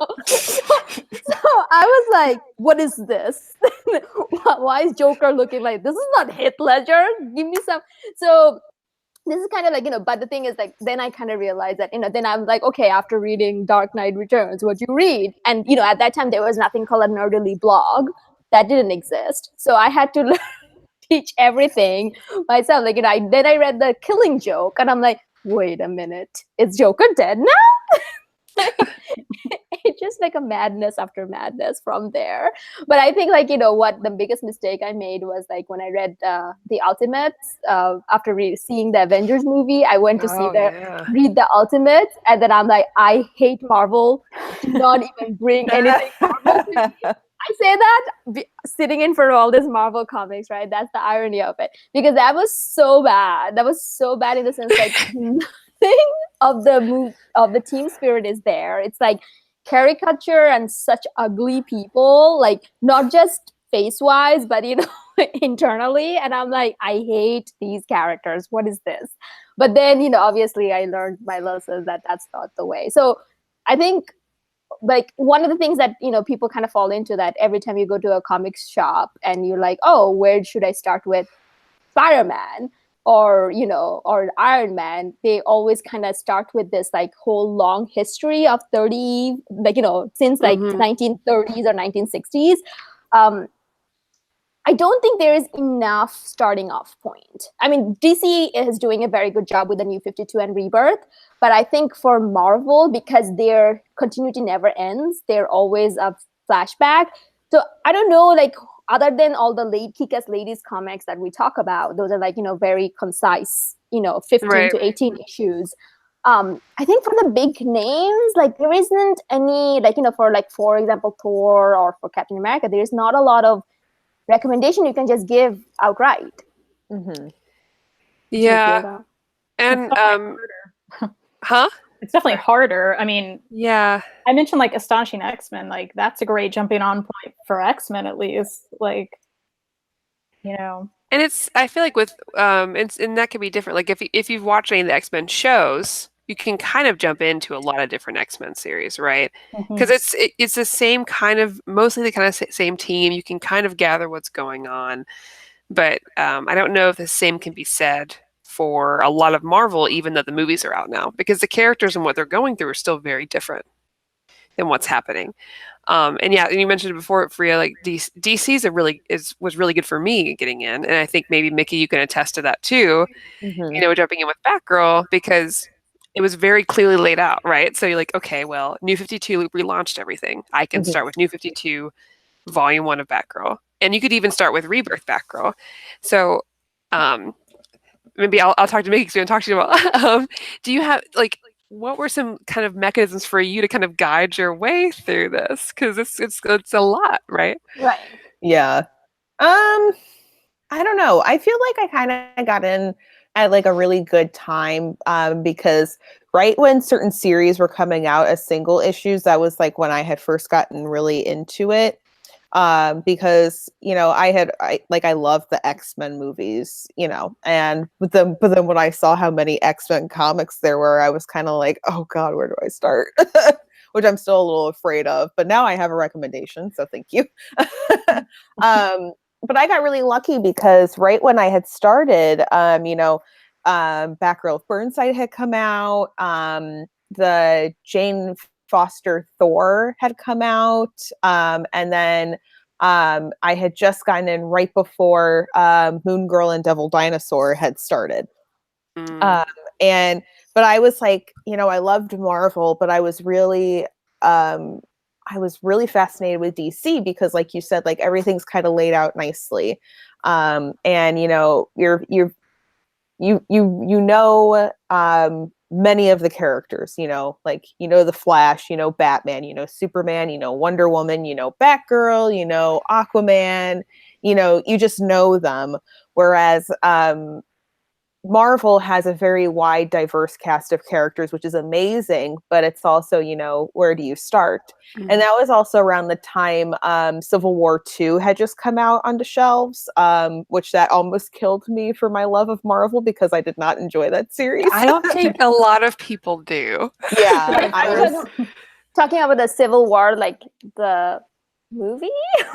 Speaker 1: I was like, what is this? Why is Joker looking like this? Is not Heath Ledger. Give me some. So this is kind of like, but the thing is, like, then I kind of realized that, then I'm like, okay, after reading Dark Knight Returns, what you read? And, at that time, there was nothing called a Nerdilyblog. That didn't exist. So I had to teach everything myself. Like, then I read The Killing Joke, and I'm like, wait a minute, is Joker dead now? It's just like a madness after madness from there. But I think, like, what the biggest mistake I made was, like, when I read the Ultimates, after seeing the Avengers movie, I went to read the Ultimates, and then I'm like, I hate Marvel. Do not even bring anything Marvel to me. I say that sitting in front of all these Marvel comics, right? That's the irony of it. Because that was so bad. That was so bad in the sense, like, nothing of the team spirit is there. It's like caricature and such ugly people, like, not just face-wise, but, internally. And I'm like, I hate these characters. What is this? But then, obviously I learned my lesson that that's not the way. So I think, like, one of the things that people kind of fall into, that every time you go to a comics shop and you're like, oh, where should I start with Spider-Man or or Iron Man, they always kind of start with this, like, whole long history of 30, like, since like 1930s or 1960s. I don't think there is enough starting off point. I mean, DC is doing a very good job with the New 52 and Rebirth, but I think for Marvel, because their continuity never ends, they're always a flashback. So I don't know, like, other than all the Kick-Ass Ladies comics that we talk about, those are, like, very concise, 15 to 18 issues. I think for the big names, like, there isn't any, like, for example, Thor or for Captain America, there's not a lot of recommendation you can just give outright.
Speaker 2: Mm-hmm.
Speaker 3: Yeah. And huh?
Speaker 4: It's definitely harder. I mean,
Speaker 3: yeah.
Speaker 4: I mentioned, like, Astonishing X-Men. Like, that's a great jumping on point for X-Men, at least. Like, And
Speaker 3: I feel like with and that can be different. Like, if you've watched any of the X-Men shows, you can kind of jump into a lot of different X-Men series, right? Because it's the same kind of, mostly the kind of same team. You can kind of gather what's going on, but I don't know if the same can be said for a lot of Marvel, even though the movies are out now, because the characters and what they're going through are still very different than what's happening. And yeah, and you mentioned it before, Freya, like DC's was really good for me getting in, and I think maybe Mickey, you can attest to that too. Jumping in with Batgirl, because it was very clearly laid out, right? So you're like, okay, well, New 52 relaunched everything. I can start with New 52, Volume 1 of Batgirl, and you could even start with Rebirth Batgirl. So maybe I'll talk to Mickey because I'm going to talk to you about. Do you have, like, what were some kind of mechanisms for you to kind of guide your way through this? Because it's a lot, right?
Speaker 1: Right.
Speaker 2: Yeah. I don't know. I feel like I kind of got in at, like, a really good time, because right when certain series were coming out as single issues, that was, like, when I had first gotten really into it. Because I loved the X-Men movies, but then when I saw how many X-Men comics there were, I was kind of like, oh God, where do I start? Which I'm still a little afraid of, but now I have a recommendation, so thank you. But I got really lucky because right when I had started, Batgirl Burnside had come out, the Jane Foster Thor had come out, and then I had just gotten in right before Moon Girl and Devil Dinosaur had started. But I was like, I loved Marvel, but I was really fascinated with DC because, like you said, like, everything's kind of laid out nicely, and many of the characters, like, the Flash, Batman, Superman, Wonder Woman, Batgirl, Aquaman, you just know them. Whereas Marvel has a very wide, diverse cast of characters, which is amazing, but it's also, where do you start?
Speaker 3: Mm-hmm.
Speaker 2: And that was also around the time Civil War II had just come out onto shelves, which that almost killed me for my love of Marvel because I did not enjoy that series.
Speaker 3: I don't think a lot of people do.
Speaker 2: Yeah, I
Speaker 1: Are you
Speaker 2: was
Speaker 1: talking about the Civil War, like the movie?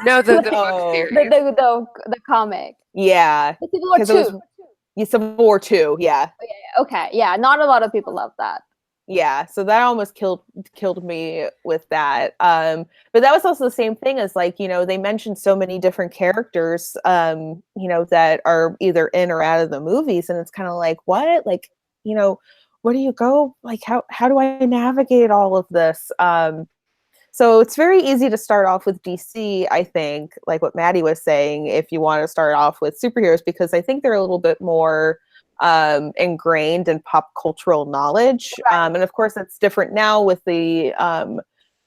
Speaker 3: No, the
Speaker 1: Like,
Speaker 3: book series.
Speaker 1: the comic.
Speaker 2: yeah,
Speaker 1: The Civil War
Speaker 2: because it
Speaker 1: 2.
Speaker 2: was Civil War II, yeah.
Speaker 1: Okay, yeah, not a lot of people love that.
Speaker 2: Yeah, so that almost killed me with that. But that was also the same thing as, like, they mentioned so many different characters, that are either in or out of the movies, and it's kind of like, what? Like, where do you go? Like, how do I navigate all of this? So it's very easy to start off with DC, I think, like what Maddie was saying, if you want to start off with superheroes, because I think they're a little bit more ingrained in pop cultural knowledge.
Speaker 1: Right.
Speaker 2: And of course, it's different now with the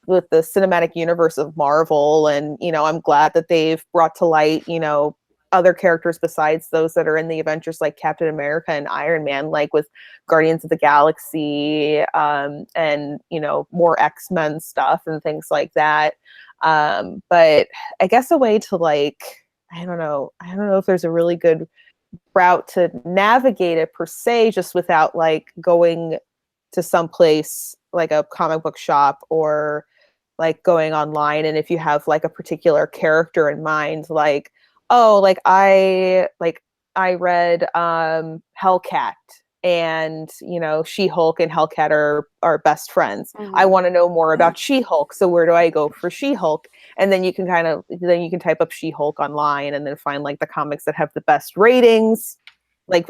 Speaker 2: cinematic universe of Marvel. And, I'm glad that they've brought to light, other characters besides those that are in the Avengers, like Captain America and Iron Man, like with Guardians of the Galaxy, and, more X-Men stuff and things like that. But I guess a way to, like, I don't know if there's a really good route to navigate it per se, just without like going to some place like a comic book shop or like going online. And if you have like a particular character in mind, like, oh, like I read Hellcat, and She-Hulk and Hellcat are best friends.
Speaker 1: Mhm.
Speaker 2: I want to know more about She-Hulk, so where do I go for She-Hulk? And then you can type up She-Hulk online and then find like the comics that have the best ratings, like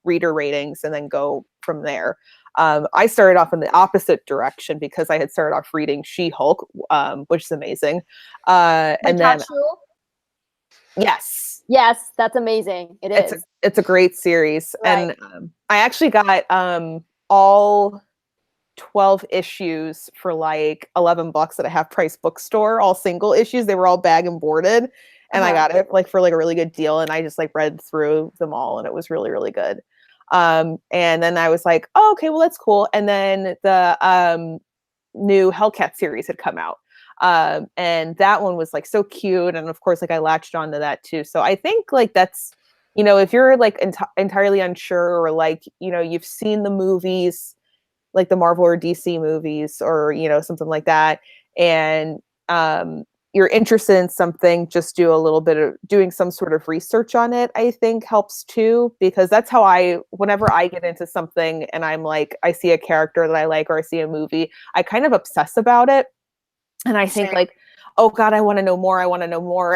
Speaker 2: reader ratings, and then go from there. I started off in the opposite direction because I had started off reading She-Hulk, which is amazing. And then
Speaker 1: Yes, that's amazing.
Speaker 2: It's a great series.
Speaker 1: Right.
Speaker 2: And I actually got all 12 issues for like $11 at a half price bookstore, all single issues. They were all bag and boarded, and I got it like for like a really good deal, and I just like read through them all, and it was really, really good. And then I was like, oh, okay, well, that's cool. And then the new Hellcat series had come out. And that one was like so cute, and of course, like I latched onto that too. So I think like that's, if you're like entirely unsure, or like you've seen the movies, like the Marvel or DC movies, or something like that, and you're interested in something, just do a little bit of doing some sort of research on it, I think helps too, because that's how whenever I get into something and I'm like, I see a character that I like, or I see a movie, I kind of obsess about it. And I think like, oh God, I want to know more.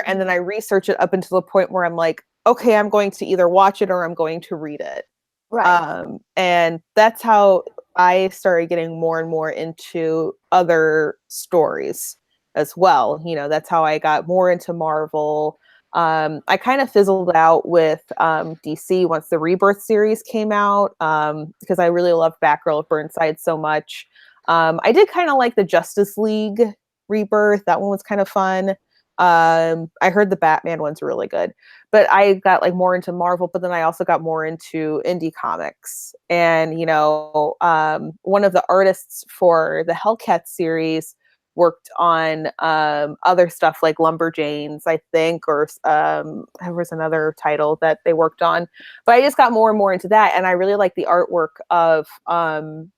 Speaker 2: And then I research it up until the point where I'm like, okay, I'm going to either watch it or I'm going to read it.
Speaker 1: Right.
Speaker 2: And that's how I started getting more and more into other stories as well. That's how I got more into Marvel. I kind of fizzled out with DC once the Rebirth series came out, because I really loved Batgirl Burnside so much. I did kind of like the Justice League Rebirth. That one was kind of fun. I heard the Batman one's really good, but I got like more into Marvel, but then I also got more into indie comics. And, one of the artists for the Hellcat series worked on other stuff like Lumberjanes, I think, or there was another title that they worked on. But I just got more and more into that, and I really like the artwork of the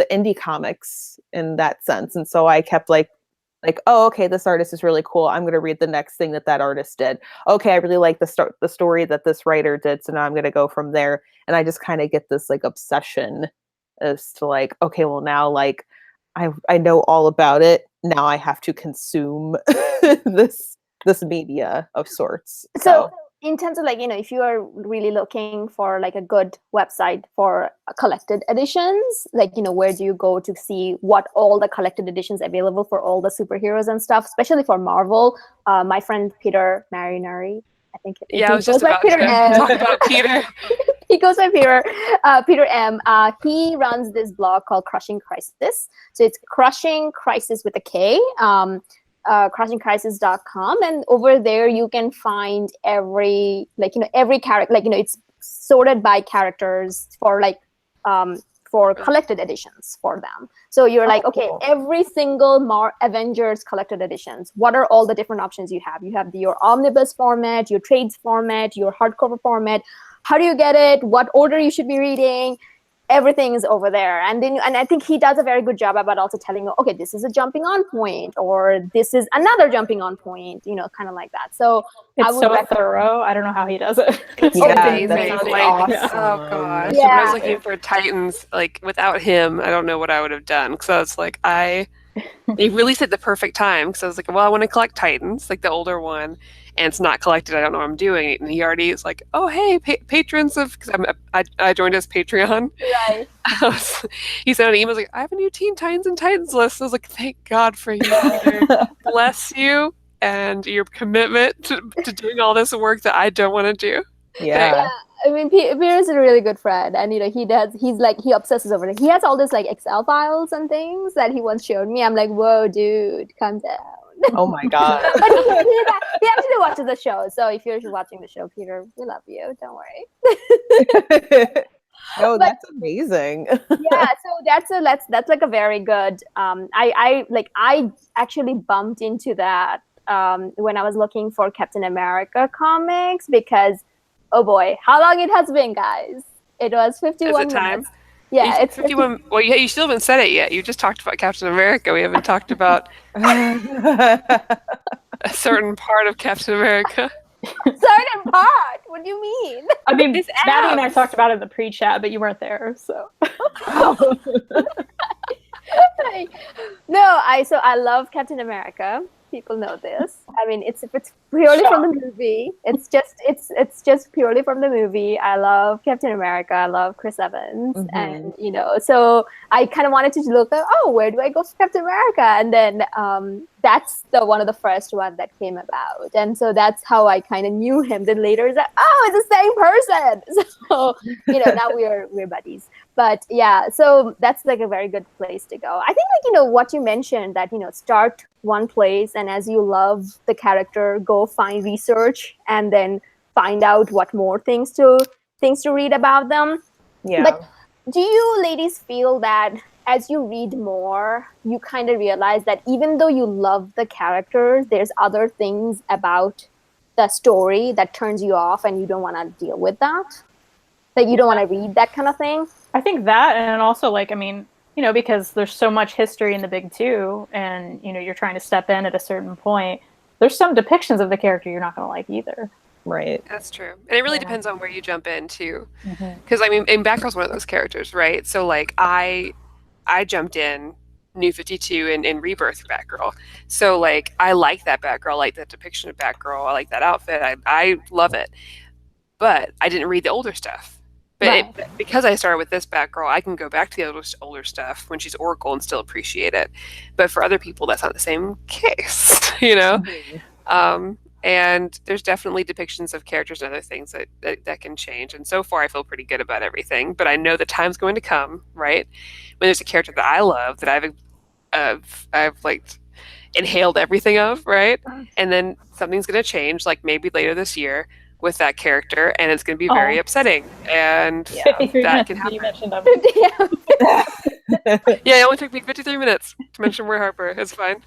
Speaker 2: indie comics in that sense. And so I kept like, oh, okay, this artist is really cool. I'm going to read the next thing that artist did. Okay, I really like the story that this writer did, so now I'm going to go from there. And I just kind of get this like obsession as to like, okay, well now like I know all about it. Now I have to consume this media of sorts.
Speaker 1: So in terms of like, if you are really looking for like a good website for collected editions, like, where do you go to see what all the collected editions available for all the superheroes and stuff, especially for Marvel? My friend Peter Marinari, I think
Speaker 3: Yeah, I was just
Speaker 1: goes by
Speaker 3: about
Speaker 1: Peter
Speaker 3: to
Speaker 1: M.
Speaker 3: talk about Peter.
Speaker 1: He goes by Peter M. He runs this blog called Crushing Crisis. So it's Crushing Crisis with a K. Crushingcrisis.com, and over there you can find every character, it's sorted by characters for collected editions for them. So you're
Speaker 2: cool.
Speaker 1: every single Avengers collected editions, what are all the different options you have? You have your omnibus format, your trades format, your hardcover format. How do you get it? What order you should be reading? Everything is over there. And I think he does a very good job about also telling you, okay, this is a jumping on point, or this is another jumping on point, kind of like that. So
Speaker 4: it's so thorough. I don't know how he does it.
Speaker 3: It's
Speaker 2: amazing.
Speaker 3: amazing. Oh gosh.
Speaker 1: Yeah.
Speaker 3: When I was looking for Titans, without him, I don't know what I would have done. Because I was like, they released at the perfect time. Because I was like, well, I want to collect Titans, the older one, and it's not collected. I don't know what I'm doing. And he already is like, oh hey, patrons of, because I joined his Patreon.
Speaker 1: Right.
Speaker 3: He sent an email like, I have a new Teen Titans and Titans list. I was like, thank God for you, Peter. Bless you and your commitment to doing all this work that I don't want to do.
Speaker 2: Yeah.
Speaker 1: I mean, Peter's a really good friend, and he obsesses over it. He has all this Excel files and things that he once showed me. I'm like, whoa, dude, calm down.
Speaker 2: Oh my God.
Speaker 1: But he actually watches the show. So if you're watching the show, Peter, we love you. Don't worry.
Speaker 2: No, that's amazing.
Speaker 1: Yeah, so that's a very good. I actually bumped into that when I was looking for Captain America comics, because oh boy, how long it has been, guys. It was 51
Speaker 3: Is it time?
Speaker 1: minutes. Yeah, it's
Speaker 3: 51. Well, yeah, you still haven't said it yet. You just talked about Captain America. We haven't talked about a certain part of Captain America.
Speaker 1: certain part. What do you mean?
Speaker 4: I mean,
Speaker 3: His
Speaker 4: Maddie and I
Speaker 3: abs.
Speaker 4: talked about it in the pre-chat, but you weren't there, so.
Speaker 1: No, I love Captain America. People know this. I mean, it's purely from the movie. It's just purely from the movie. I love Captain America. I love Chris Evans, and so I kind of wanted to look at, where do I go for Captain America? And then that's one of the first one that came about, and so that's how I kind of knew him. Then later, it's like, it's the same person. So now we're buddies. But yeah, so that's a very good place to go. I think what you mentioned, that start one place, and as you love the character, go find research and then find out what more things to read about them.
Speaker 2: Yeah.
Speaker 1: But do you ladies feel that as you read more, you kind of realize that even though you love the characters, there's other things about the story that turns you off and you don't want to deal with that? That you don't want to read that kind of thing?
Speaker 4: I think that, and also because there's so much history in the big two, and you're trying to step in at a certain point, there's some depictions of the character you're not going to like either.
Speaker 2: Right.
Speaker 3: That's true. And it really depends on where you jump in too. Because and Batgirl's one of those characters, right? So I jumped in New 52 and Rebirth Batgirl. So I like that Batgirl, I like that depiction of Batgirl, I like that outfit, I love it. But I didn't read the older stuff. But because I started with this Batgirl, I can go back to the older stuff when she's Oracle and still appreciate it. But for other people, that's not the same case, And there's definitely depictions of characters and other things that can change. And so far, I feel pretty good about everything. But I know the time's going to come, right, when there's a character that I love, that I've inhaled everything of, right? And then something's going to change, maybe later this year, with that character, and it's going to be very upsetting, and
Speaker 4: 53
Speaker 3: that
Speaker 4: minutes
Speaker 3: can happen.
Speaker 4: you mentioned them.
Speaker 3: Yeah, it only took me 53 minutes to mention Roy Harper. It's fine.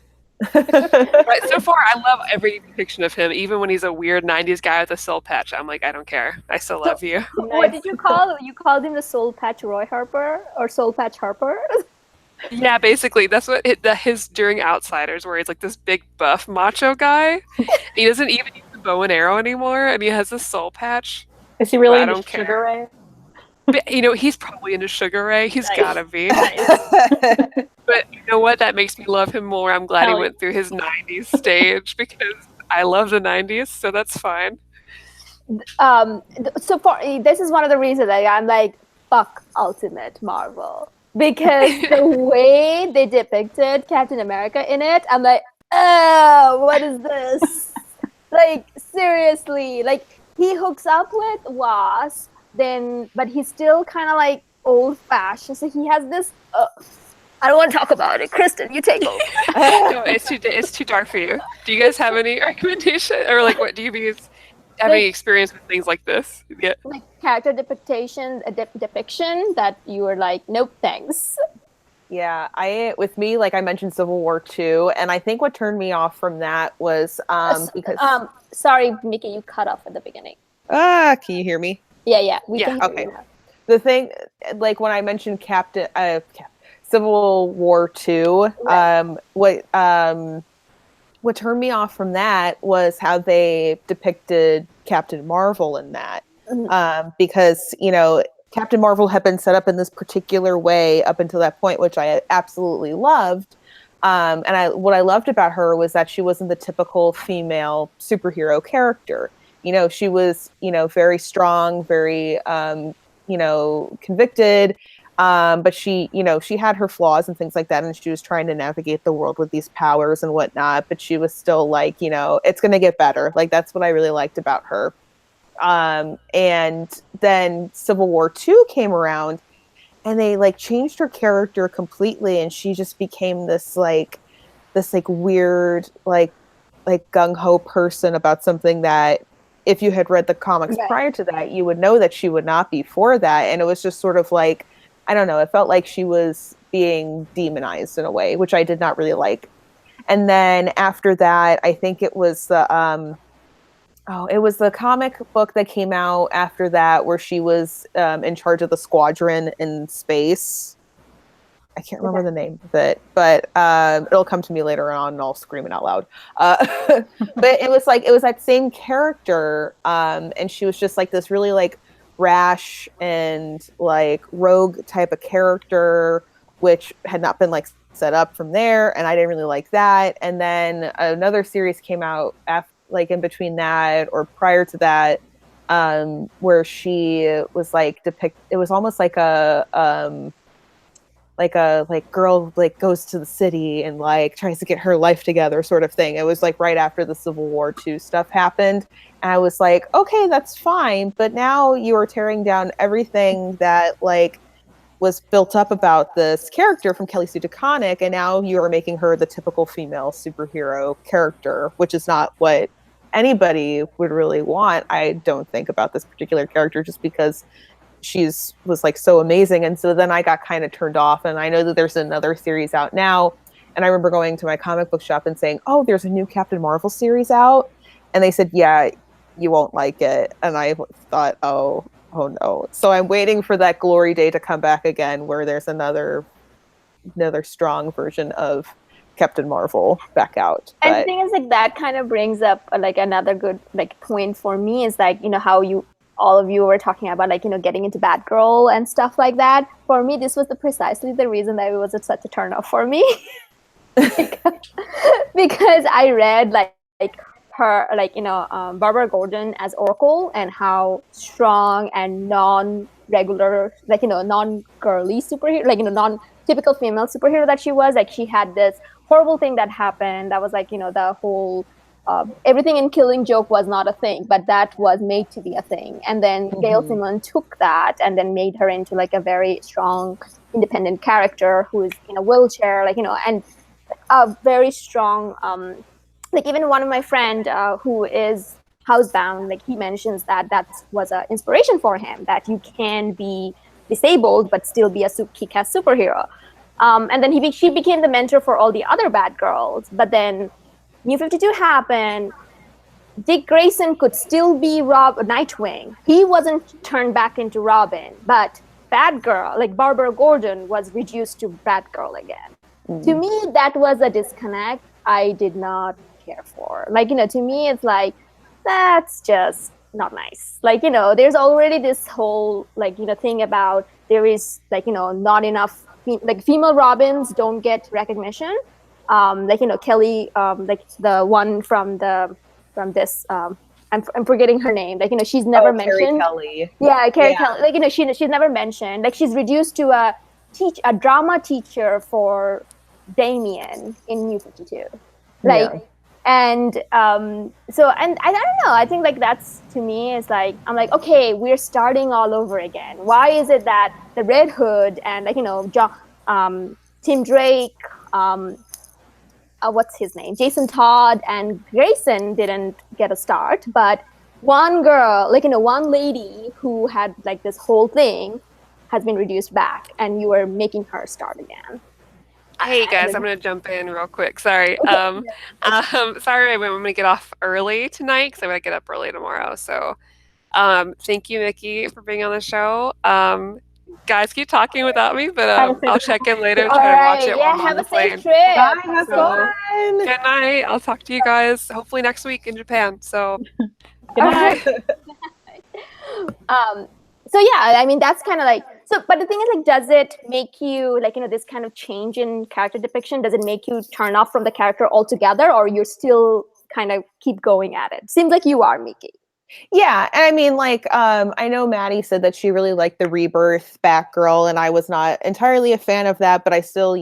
Speaker 3: But so far, I love every depiction of him, even when he's a weird 90s guy with a soul patch. I'm like, I don't care. I still love you.
Speaker 1: What did you call? You called him the Soul Patch Roy Harper, or Soul Patch Harper?
Speaker 3: Yeah, basically, that's what his during Outsiders, where he's this big buff macho guy. He doesn't even use the bow and arrow anymore, and he has this soul patch.
Speaker 4: Is he really
Speaker 3: I
Speaker 4: into
Speaker 3: don't care.
Speaker 4: Sugar Ray?
Speaker 3: But, he's probably into Sugar Ray. He's gotta be. But you know what? That makes me love him more. I'm glad he went through his 90s stage, because I love the 90s, so that's fine.
Speaker 1: So this is one of the reasons I'm like, fuck Ultimate Marvel. Because the way they depicted Captain America in it, I'm like, oh, what is this? Like seriously, like he hooks up with Wasp, then but he's still kind of like old-fashioned. So he has this. I don't want to talk about it. Kristen, you take over.
Speaker 3: No, it's too dark for you. Do you guys have any recommendation, or like what do you guys have any experience with things like this? Yeah.
Speaker 1: Like character depiction that you were like, nope, thanks.
Speaker 2: Yeah, with me, like I mentioned Civil War 2, and I think what turned me off from that was because
Speaker 1: sorry, Mickey, you cut off at the beginning.
Speaker 2: can you hear me?
Speaker 1: Yeah, we can hear
Speaker 2: okay.
Speaker 1: you now.
Speaker 2: The thing, like when I mentioned Civil War 2,
Speaker 1: Right.
Speaker 2: what turned me off from that was how they depicted Captain Marvel in that. Because, Captain Marvel had been set up in this particular way up until that point, which I absolutely loved. And what I loved about her was that she wasn't the typical female superhero character. She was, very strong, very, convicted. But she had her flaws and things like that. And she was trying to navigate the world with these powers and whatnot. But she was still like, it's going to get better. Like, that's what I really liked about her. And then Civil War 2 came around and they like changed her character completely. And she just became this weird, like gung-ho person about something that if you had read the comics prior to that, you would know that she would not be for that. And it was just sort of like, I don't know, it felt like she was being demonized in a way, which I did not really like. And then after that, I think it was the comic book that came out after that where she was in charge of the squadron in space. I can't remember the name of it, but it'll come to me later on and I'll scream it out loud. But it was that same character. And she was just like this really like rash and like rogue type of character, which had not been like set up from there. And I didn't really like that. And then another series came out like in between that or prior to that, where she was like it was almost like a girl like goes to the city and like tries to get her life together sort of thing. It was like right after the Civil War 2 stuff happened. And I was like, okay, that's fine. But now you are tearing down everything that like was built up about this character from Kelly Sue DeConnick. And now you are making her the typical female superhero character, which is not what anybody would really want. I don't think about this particular character just because was like so amazing. And so then I got kind of turned off, and I know that there's another series out now. And I remember going to my comic book shop and saying, oh, there's a new Captain Marvel series out. And they said, yeah, you won't like it. And I thought, oh no. So I'm waiting for that glory day to come back again, where there's another strong version of Captain Marvel back out.
Speaker 1: And the thing is, like, that kind of brings up like another good like point for me is like, how all of you were talking about like, getting into Batgirl and stuff like that. For me, this was precisely the reason that it was such a turnoff for me. because I read like her, like, Barbara Gordon as Oracle and how strong and non-regular, like, non-girly superhero, like, non-typical female superhero that she was. Like, she had this horrible thing that happened that was like, the whole everything in Killing Joke was not a thing, but that was made to be a thing. And then Gail Simone took that and then made her into like a very strong, independent character who is in a wheelchair, like, and a very strong, like even one of my friend who is housebound, like he mentions that was an inspiration for him, that you can be disabled but still be a kick-ass superhero. And then she became the mentor for all the other bad girls. But then New 52 happened. Dick Grayson could still be Nightwing. He wasn't turned back into Robin, but Batgirl, like Barbara Gordon, was reduced to Batgirl again. To me, that was a disconnect I did not care for. Like, to me, it's like, that's just not nice. Like, there's already this whole, like, thing about there is, like, not enough, like, female Robins don't get recognition. Like, Kelly, like the one from this, I'm forgetting her name. Like, she's never mentioned.
Speaker 2: Carrie Kelly.
Speaker 1: Yeah, Carrie Kelly. Like, she's never mentioned. Like, she's reduced to a drama teacher for Damien in New 52. Like, And and I don't know, I think like that's, to me, is like, I'm like, okay, we're starting all over again. Why is it that the Red Hood and like, Tim Drake, what's his name, Jason Todd and Grayson didn't get a start, but one girl, like, one lady who had like this whole thing has been reduced back, and you are making her start again.
Speaker 3: Hey guys, I'm gonna jump in real quick. Sorry. Sorry, I'm gonna get off early tonight because I'm gonna get up early tomorrow. So, thank you, Nikki, for being on the show. Guys, keep talking without me, but I'll check in later and try to watch it while I'm on the plane.
Speaker 1: Have a safe trip.
Speaker 2: Bye, have fun.
Speaker 3: Good night. I'll talk to you guys hopefully next week in Japan. So,
Speaker 4: Good night.
Speaker 1: So yeah, I mean, that's kind of like, so, but the thing is, like, does it make you, like, this kind of change in character depiction, does it make you turn off from the character altogether, or you're still kind of keep going at it? Seems like you are, Miki.
Speaker 2: Yeah, and I mean, like, I know Maddie said that she really liked the Rebirth Batgirl, and I was not entirely a fan of that, but I still,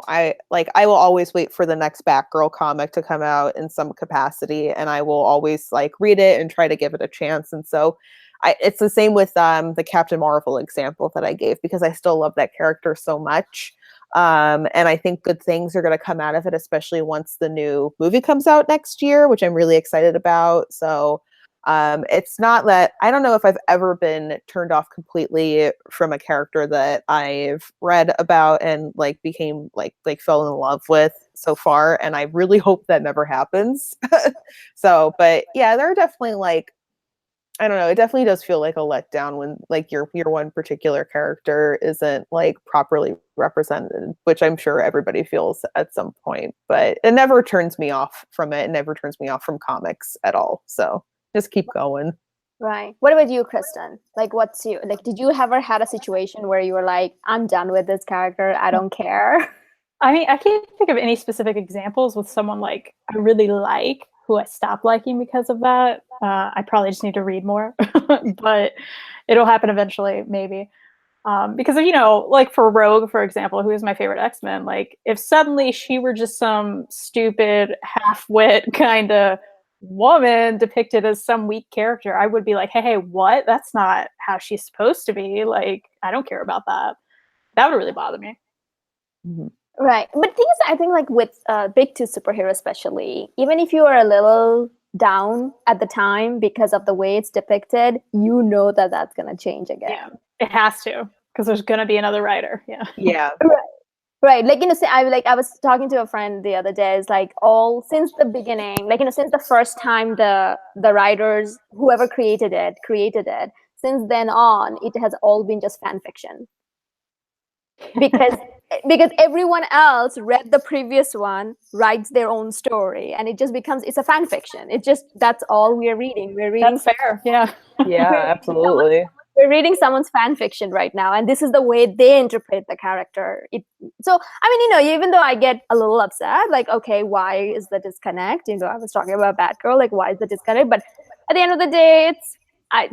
Speaker 2: I will always wait for the next Batgirl comic to come out in some capacity, and I will always like read it and try to give it a chance. And so it's the same with the Captain Marvel example that I gave, because I still love that character so much. And I think good things are going to come out of it, especially once the new movie comes out next year, which I'm really excited about. So it's not that, I don't know if I've ever been turned off completely from a character that I've read about and like became like fell in love with so far. And I really hope that never happens. So, but yeah, there are definitely like, I don't know, it definitely does feel like a letdown when like your one particular character isn't like properly represented, which I'm sure everybody feels at some point, but it never turns me off from it. It never turns me off from comics at all. So just keep going.
Speaker 1: Right. What about you, Kristen? Like, did you ever had a situation where you were like, I'm done with this character, I don't care?
Speaker 4: I mean, I can't think of any specific examples with someone like I really like who I stopped liking because of that. I probably just need to read more, but it'll happen eventually, maybe. Because like for Rogue, for example, who is my favorite X-Men, like if suddenly she were just some stupid half-wit kind of woman depicted as some weak character, I would be like, hey, what? That's not how she's supposed to be. Like, I don't care about that. That would really bother me.
Speaker 2: Mm-hmm.
Speaker 1: Right. But the thing is, I think like with big two superhero especially, even if you are a little down at the time because of the way it's depicted, you know that that's going to change again.
Speaker 4: Yeah, it has to, because there's going to be another writer. Yeah.
Speaker 2: Yeah.
Speaker 1: Right. Like, I was talking to a friend the other day, it's like all since the beginning, like, since the first time the writers, whoever created it, since then on, it has all been just fan fiction. Because everyone else read the previous one, writes their own story, and it just becomes, it's a fan fiction. It just, that's all we're reading.
Speaker 4: That's fair. Yeah.
Speaker 2: Yeah, absolutely.
Speaker 1: We're reading someone's fan fiction right now, and this is the way they interpret the character. So, I mean, even though I get a little upset, like, okay, why is the disconnect? I was talking about Batgirl, like, why is the disconnect? But at the end of the day,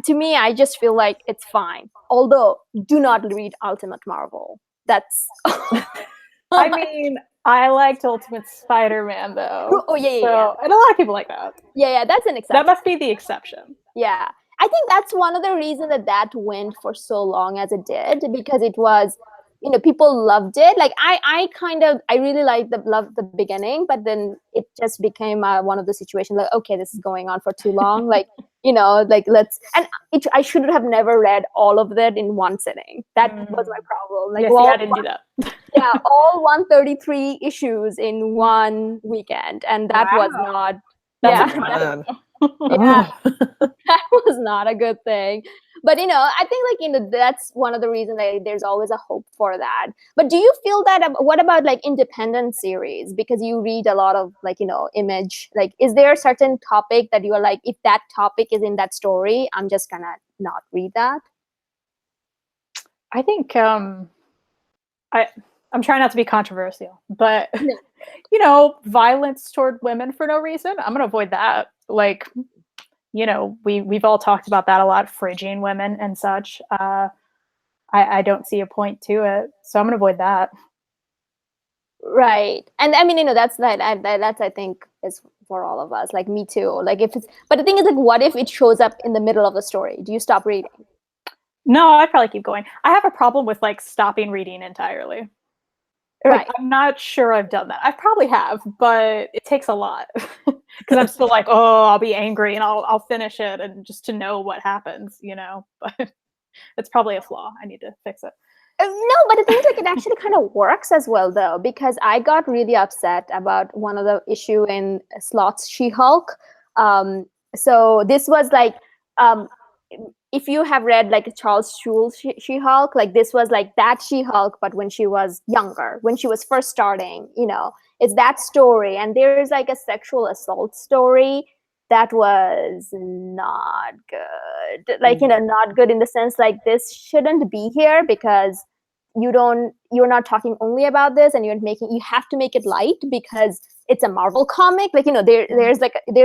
Speaker 1: to me, I just feel like it's fine. Although, do not read Ultimate Marvel. That's.
Speaker 4: I mean, I liked Ultimate Spider-Man though.
Speaker 1: Oh yeah.
Speaker 4: And a lot of people like that.
Speaker 1: Yeah, that's an exception.
Speaker 4: That must be the exception.
Speaker 1: Yeah. I think that's one of the reasons that went for so long as it did, because it was, people loved it. Like I really loved the beginning, but then it just became one of the situations like, okay, this is going on for too long. Like, I should have never read all of that in one sitting. That was my problem. Like,
Speaker 4: I didn't do that.
Speaker 1: Yeah, all 133 issues in one weekend, and that was not. That was not a good thing. But I think that's one of the reasons that there's always a hope for that. But do you feel that? What about like independent series? Because you read a lot of Image. Like, is there a certain topic that you are like, if that topic is in that story, I'm just gonna not read that?
Speaker 4: I think I'm trying not to be controversial, but violence toward women for no reason, I'm gonna avoid that. Like, we've all talked about that a lot, fridging women and such. I don't see a point to it, so I'm gonna avoid that.
Speaker 1: Right, and I mean, that's I think is for all of us. Like me too. Like if it's, but the thing is, like, what if it shows up in the middle of the story? Do you stop reading?
Speaker 4: No, I'd probably keep going. I have a problem with like stopping reading entirely.
Speaker 1: Right.
Speaker 4: Like, I'm not sure I've done that. I probably have, but it takes a lot because I'm still like, oh, I'll be angry and I'll finish it and just to know what happens, you know. But it's probably a flaw. I need to fix it.
Speaker 1: No, but the thing is, like, it actually kind of works as well, though, because I got really upset about one of the issue in Sloth's She-Hulk. So this was like, if you have read like Charles Schul's She-Hulk, like this was like that She-Hulk, but when she was younger, when she was first starting, you know, it's that story. And there's like a sexual assault story that was not good. Like, you know, not good in the sense like this shouldn't be here because you're not talking only about this, and you have to make it light because it's a Marvel comic. Like, you know, there's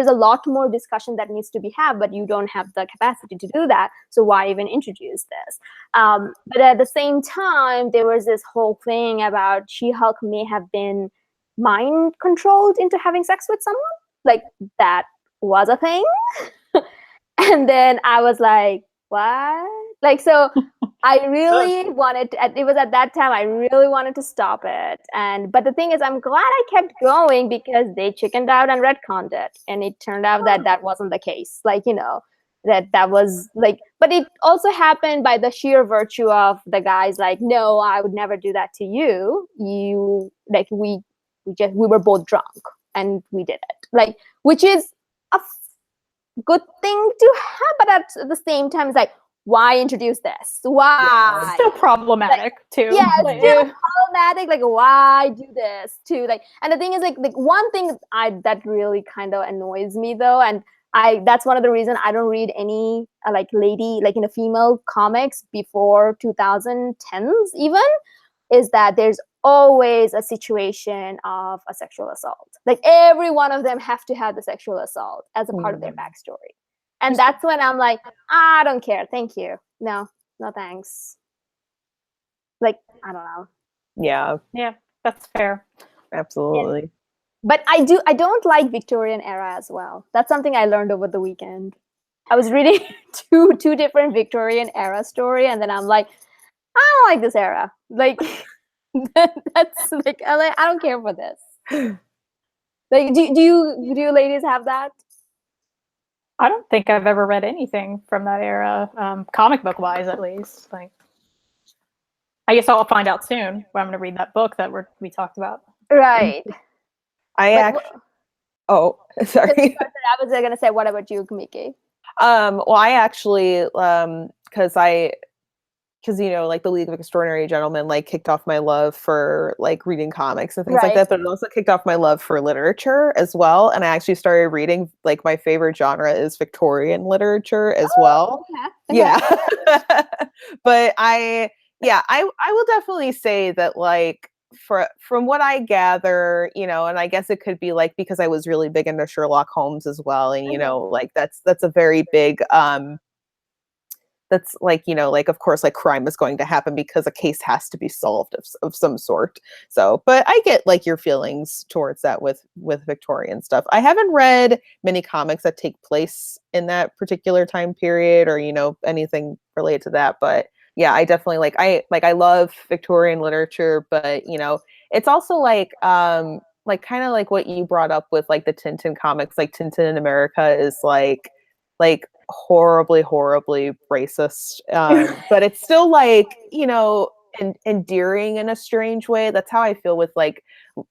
Speaker 1: a lot more discussion that needs to be had, but you don't have the capacity to do that. So why even introduce this? But at the same time, there was this whole thing about She-Hulk may have been mind controlled into having sex with someone. Like that was a thing. And then I was like, what? Like, so I really wanted to, it was at that time I really wanted to stop it. But the thing is, I'm glad I kept going because they chickened out and retconned it. And it turned out that that wasn't the case. Like, you know, that was like, but it also happened by the sheer virtue of the guys like, no, I would never do that to you. You, like, we were both drunk and we did it. Like, which is a good thing to have, but at the same time, it's like, why introduce this? Why?
Speaker 4: It's still problematic too.
Speaker 1: Yeah, it's still problematic. Like, why do this too? Like, and the thing is, like one thing that really kind of annoys me though, and that's one of the reasons I don't read any like female comics before 2010s even, is that there's always a situation of a sexual assault. Like every one of them have to have the sexual assault as a part of their backstory. And that's when I'm like, I don't care. Thank you. No thanks. Like, I don't know.
Speaker 2: Yeah,
Speaker 4: that's fair.
Speaker 2: absolutely.
Speaker 1: Yeah. But I don't like Victorian era as well. That's something I learned over the weekend. I was reading two different Victorian era story, and then I'm like, I don't like this era. Like, that's like, I don't care for this. Like, do you ladies have that?
Speaker 4: I don't think I've ever read anything from that era, comic book wise, at least. Like, I guess I'll find out soon when I'm going to read that book that we talked about.
Speaker 1: Right.
Speaker 2: Sorry.
Speaker 1: I was going to say, what about you, Miki?
Speaker 2: Well, I actually, because you know, like the League of Extraordinary Gentlemen, like kicked off my love for like reading comics and things like that, but it also kicked off my love for literature as well. And I actually started reading, like, my favorite genre is Victorian literature as well. Okay. Yeah. But I will definitely say that, like, from what I gather, you know, and I guess it could be like because I was really big into Sherlock Holmes as well, and you know, like that's a very big that's like, you know, like, of course, like crime is going to happen because a case has to be solved of some sort. So, but I get like your feelings towards that with Victorian stuff. I haven't read many comics that take place in that particular time period or, you know, anything related to that. But yeah, I definitely I love Victorian literature, but you know, it's also like kind of like what you brought up with like the Tintin comics, like Tintin in America is like horribly racist, but it's still like, you know, endearing in a strange way. That's how I feel with like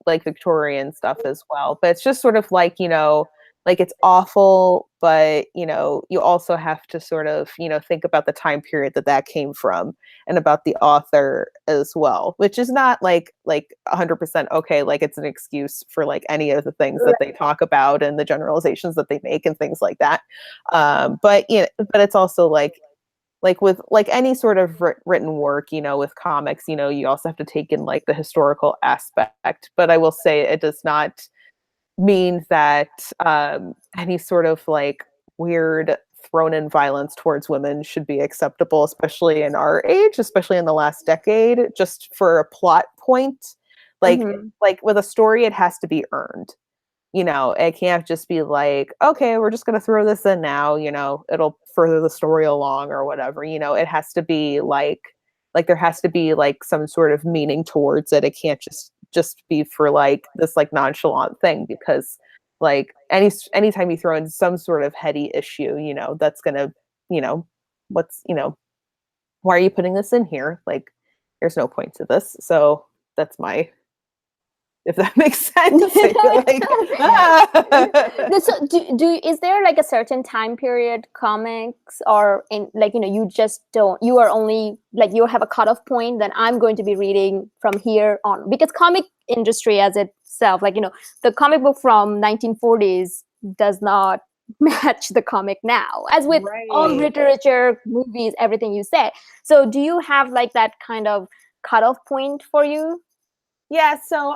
Speaker 2: Victorian stuff as well. But it's just sort of like, you know, like it's awful, but you know, you also have to sort of, you know, think about the time period that came from and about the author as well, which is not like 100% okay. Like it's an excuse for like any of the things that they talk about and the generalizations that they make and things like that. But you know, but it's also like with like any sort of written work, you know, with comics, you know, you also have to take in like the historical aspect. But I will say it does not mean that any sort of like weird thrown in violence towards women should be acceptable, especially in our age, especially in the last decade, just for a plot point. Like with a story, it has to be earned. you know, it can't just be like, okay, we're just going to throw this in now, you know, it'll further the story along or whatever. You know, it has to be like there has to be like some sort of meaning towards it. It can't just be for like this like nonchalant thing, because like anytime you throw in some sort of heady issue, you know, that's going to, you know, why are you putting this in here? Like, there's no point to this. So that's my, if that makes sense.
Speaker 1: So is there like a certain time period comics, or in like, you know, you are only like, you have a cutoff point, then I'm going to be reading from here on? Because comic industry as itself, like, you know, the comic book from 1940s does not match the comic now, as with all literature, movies, everything you say. So do you have like that kind of cutoff point for you?
Speaker 2: Yeah, so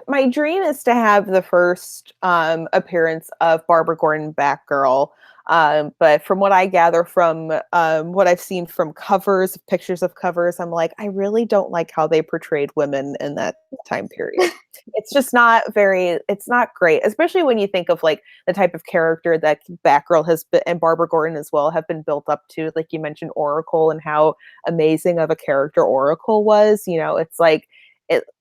Speaker 2: my dream is to have the first appearance of Barbara Gordon Batgirl. But from what I gather from what I've seen from covers, pictures of covers, I'm like, I really don't like how they portrayed women in that time period. It's just it's not great, especially when you think of like the type of character that Batgirl has been, and Barbara Gordon as well, have been built up to. Like you mentioned Oracle, and how amazing of a character Oracle was. You know, it's like,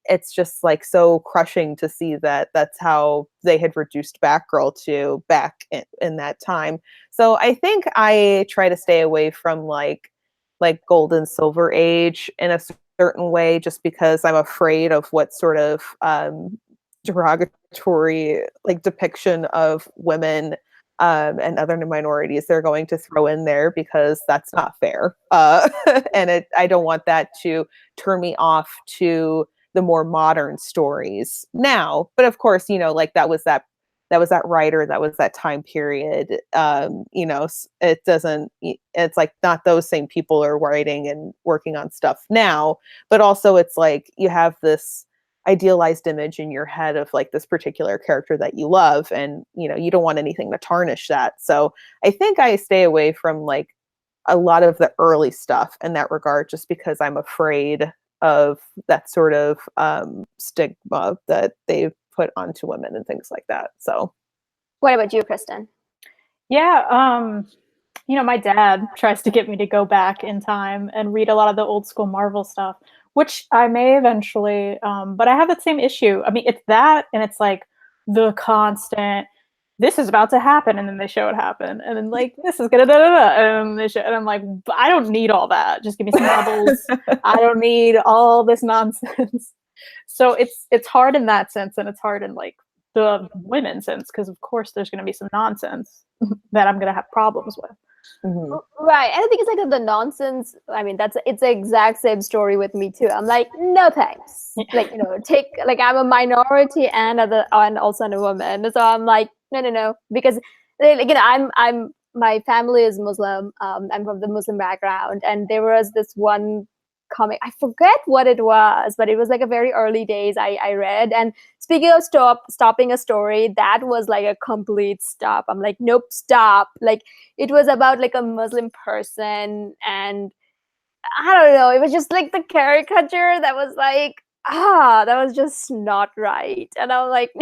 Speaker 2: it's just like so crushing to see that that's how they had reduced Batgirl to back in that time. So I think I try to stay away from like Gold and Silver Age in a certain way, just because I'm afraid of what sort of derogatory like depiction of women and other minorities they're going to throw in there, because that's not fair. And I don't want that to turn me off to the more modern stories now. But of course, you know, like that was that writer, that was that time period. You know, it's like not those same people are writing and working on stuff now, but also it's like you have this idealized image in your head of like this particular character that you love, and you know, you don't want anything to tarnish that. So I think I stay away from like a lot of the early stuff in that regard, just because I'm afraid of that sort of stigma that they've put onto women and things like that. So
Speaker 1: what about you, Kristen?
Speaker 4: Yeah, you know, my dad tries to get me to go back in time and read a lot of the old school Marvel stuff, which I may eventually, but I have that same issue. I mean, it's that, and it's like the constant, this is about to happen, and then they show it happen, and then like, this is gonna and they show, and I'm like, I don't need all that. Just give me some bubbles. I don't need all this nonsense. So it's hard in that sense, and it's hard in like the women's sense, because of course there's gonna be some nonsense that I'm gonna have problems with.
Speaker 1: Mm-hmm. Right, and I think it's like the nonsense. I mean, it's the exact same story with me too. I'm like, no thanks. Like, you know, I'm a minority and also a woman, so I'm like, no, because like, you know, my family is Muslim. I'm from the Muslim background, and there was this one comic, I forget what it was, but it was like a very early days I read. And speaking of stopping a story, that was like a complete stop. I'm like, nope, stop. Like, it was about like a Muslim person, and I don't know, it was just like the caricature that was like, that was just not right. And I was like,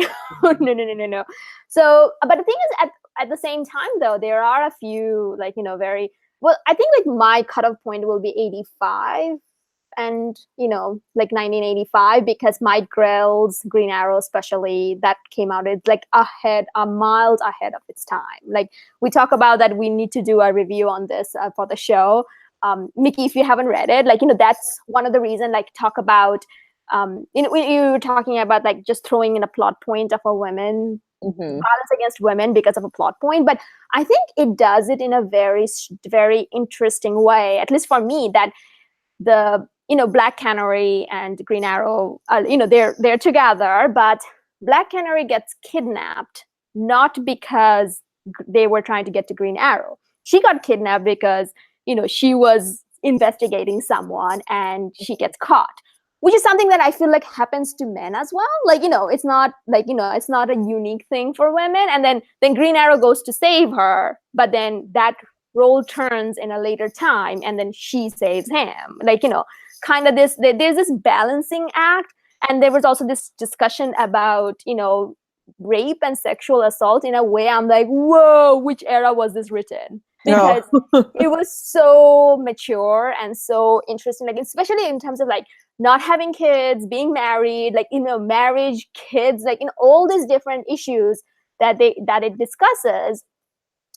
Speaker 1: no. So, but the thing is, at the same time though, there are a few like, you know, very well, I think like my cutoff point will be 85 and, you know, like 1985, because Mike Grell's Green Arrow, especially, that came out, it's like miles ahead of its time. Like, we talk about that we need to do a review on this for the show. Mickey, if you haven't read it, like, you know, that's one of the reasons, like, talk about, you know, you were talking about like just throwing in a plot point of a women, violence against women because of a plot point. But I think it does it in a very, very interesting way, at least for me, that the, you know, Black Canary and Green Arrow, you know, they're together, but Black Canary gets kidnapped not because they were trying to get to Green Arrow. She got kidnapped because, you know, she was investigating someone and she gets caught, which is something that I feel like happens to men as well. Like, you know, it's not like, you know, it's not a unique thing for women. And then Green Arrow goes to save her, but then that role turns in a later time, and then she saves him. Like, you know, kind of there's this balancing act. And there was also this discussion about, you know, rape and sexual assault in a way I'm like, whoa, which era was this written? Because it was so mature and so interesting, like especially in terms of like not having kids, being married, like marriage, kids, like in all these different issues that it discusses.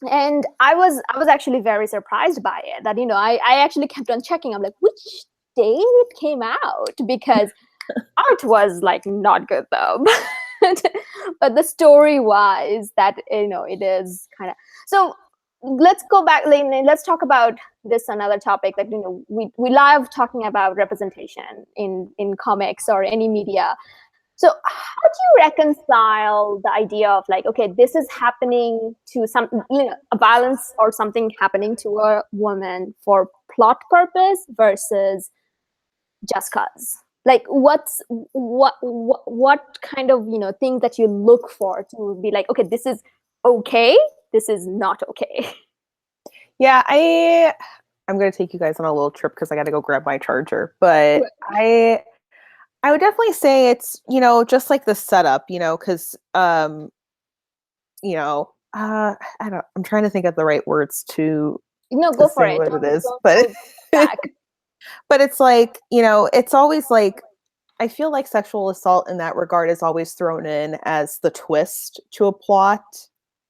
Speaker 1: And I was actually very surprised by it, that I actually kept on checking. I'm like, which day it came out? Because art was like not good though. But the story wise, that it is kind of. So let's go back, let's talk about this another topic. Like we love talking about representation in comics or any media. So how do you reconcile the idea of like, okay, this is happening to some, a violence or something happening to a woman for plot purpose versus just cause? Like what kind of, things that you look for to be like, okay, this is okay, this is not okay?
Speaker 2: Yeah, I'm going to take you guys on a little trip because I got to go grab my charger. But I would definitely say it's, just like the setup, because, I don't, I'm trying to think of the right words to
Speaker 1: go for
Speaker 2: say
Speaker 1: it.
Speaker 2: what it is, but but it's like, it's always like, I feel like sexual assault in that regard is always thrown in as the twist to a plot.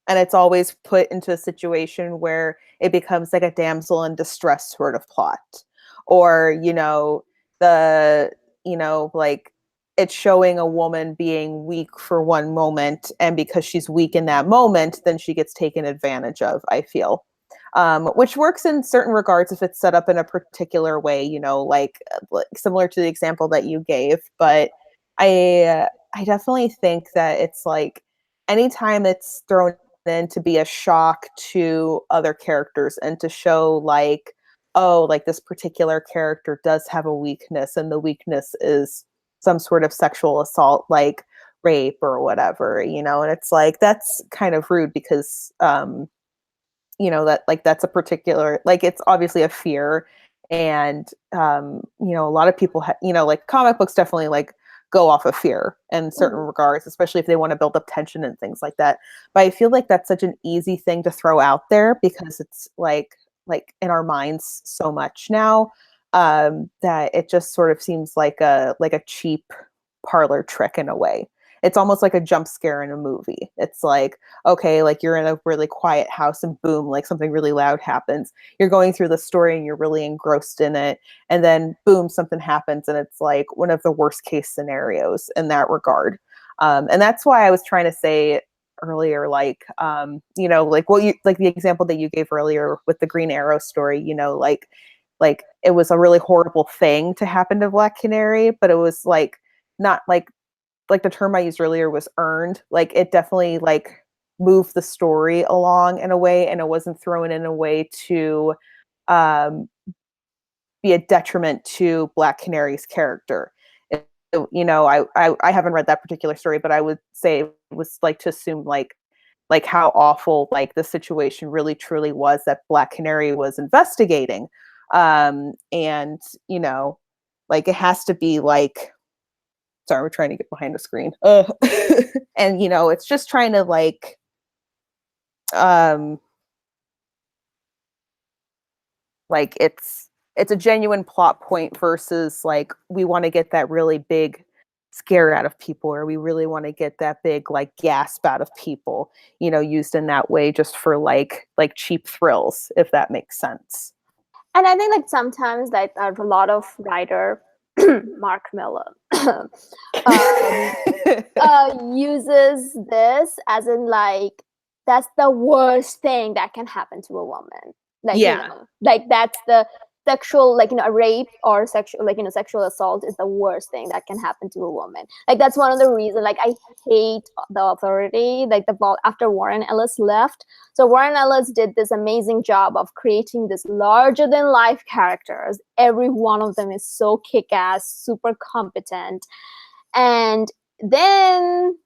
Speaker 2: And it's always put into a situation where it becomes like a damsel in distress sort of plot. Or, like it's showing a woman being weak for one moment. And because she's weak in that moment, then she gets taken advantage of, I feel. Which works in certain regards if it's set up in a particular way, like similar to the example that you gave. But I definitely think that it's like anytime it's thrown in to be a shock to other characters and to show like, oh, like this particular character does have a weakness, and the weakness is some sort of sexual assault, like rape or whatever, and it's like, that's kind of rude because, that like, that's a particular, like, it's obviously a fear. And, a lot of people, like comic books definitely like go off of fear in certain regards, especially if they want to build up tension and things like that. But I feel like that's such an easy thing to throw out there because it's like in our minds so much now, that it just sort of seems like a cheap parlor trick in a way. It's almost like a jump scare in a movie. It's like, okay, like you're in a really quiet house and boom, like something really loud happens. You're going through the story and you're really engrossed in it. And then boom, something happens. And it's like one of the worst case scenarios in that regard. And that's why I was trying to say earlier, like, like what you, like the example that you gave earlier with the Green Arrow story, like it was a really horrible thing to happen to Black Canary, but it was like, not like the term I used earlier was earned. Like it definitely like moved the story along in a way, and it wasn't thrown in a way to be a detriment to Black Canary's character. I haven't read that particular story, but I would say it was like to assume like how awful like the situation really truly was that Black Canary was investigating. And like it has to be like, sorry, we're trying to get behind the screen. And it's just trying to like like it's a genuine plot point versus like we want to get that really big scare out of people, or we really want to get that big like gasp out of people, used in that way just for like cheap thrills, if that makes sense.
Speaker 1: And I think like sometimes like a lot of writer Mark Miller uses this as in like that's the worst thing that can happen to a woman. Like like that's the sexual, like a rape or sexual, like sexual assault is the worst thing that can happen to a woman. Like that's one of the reasons like I hate The Authority, like after Warren Ellis left. So Warren Ellis did this amazing job of creating this larger than life characters. Every one of them is so kick-ass, super competent. And then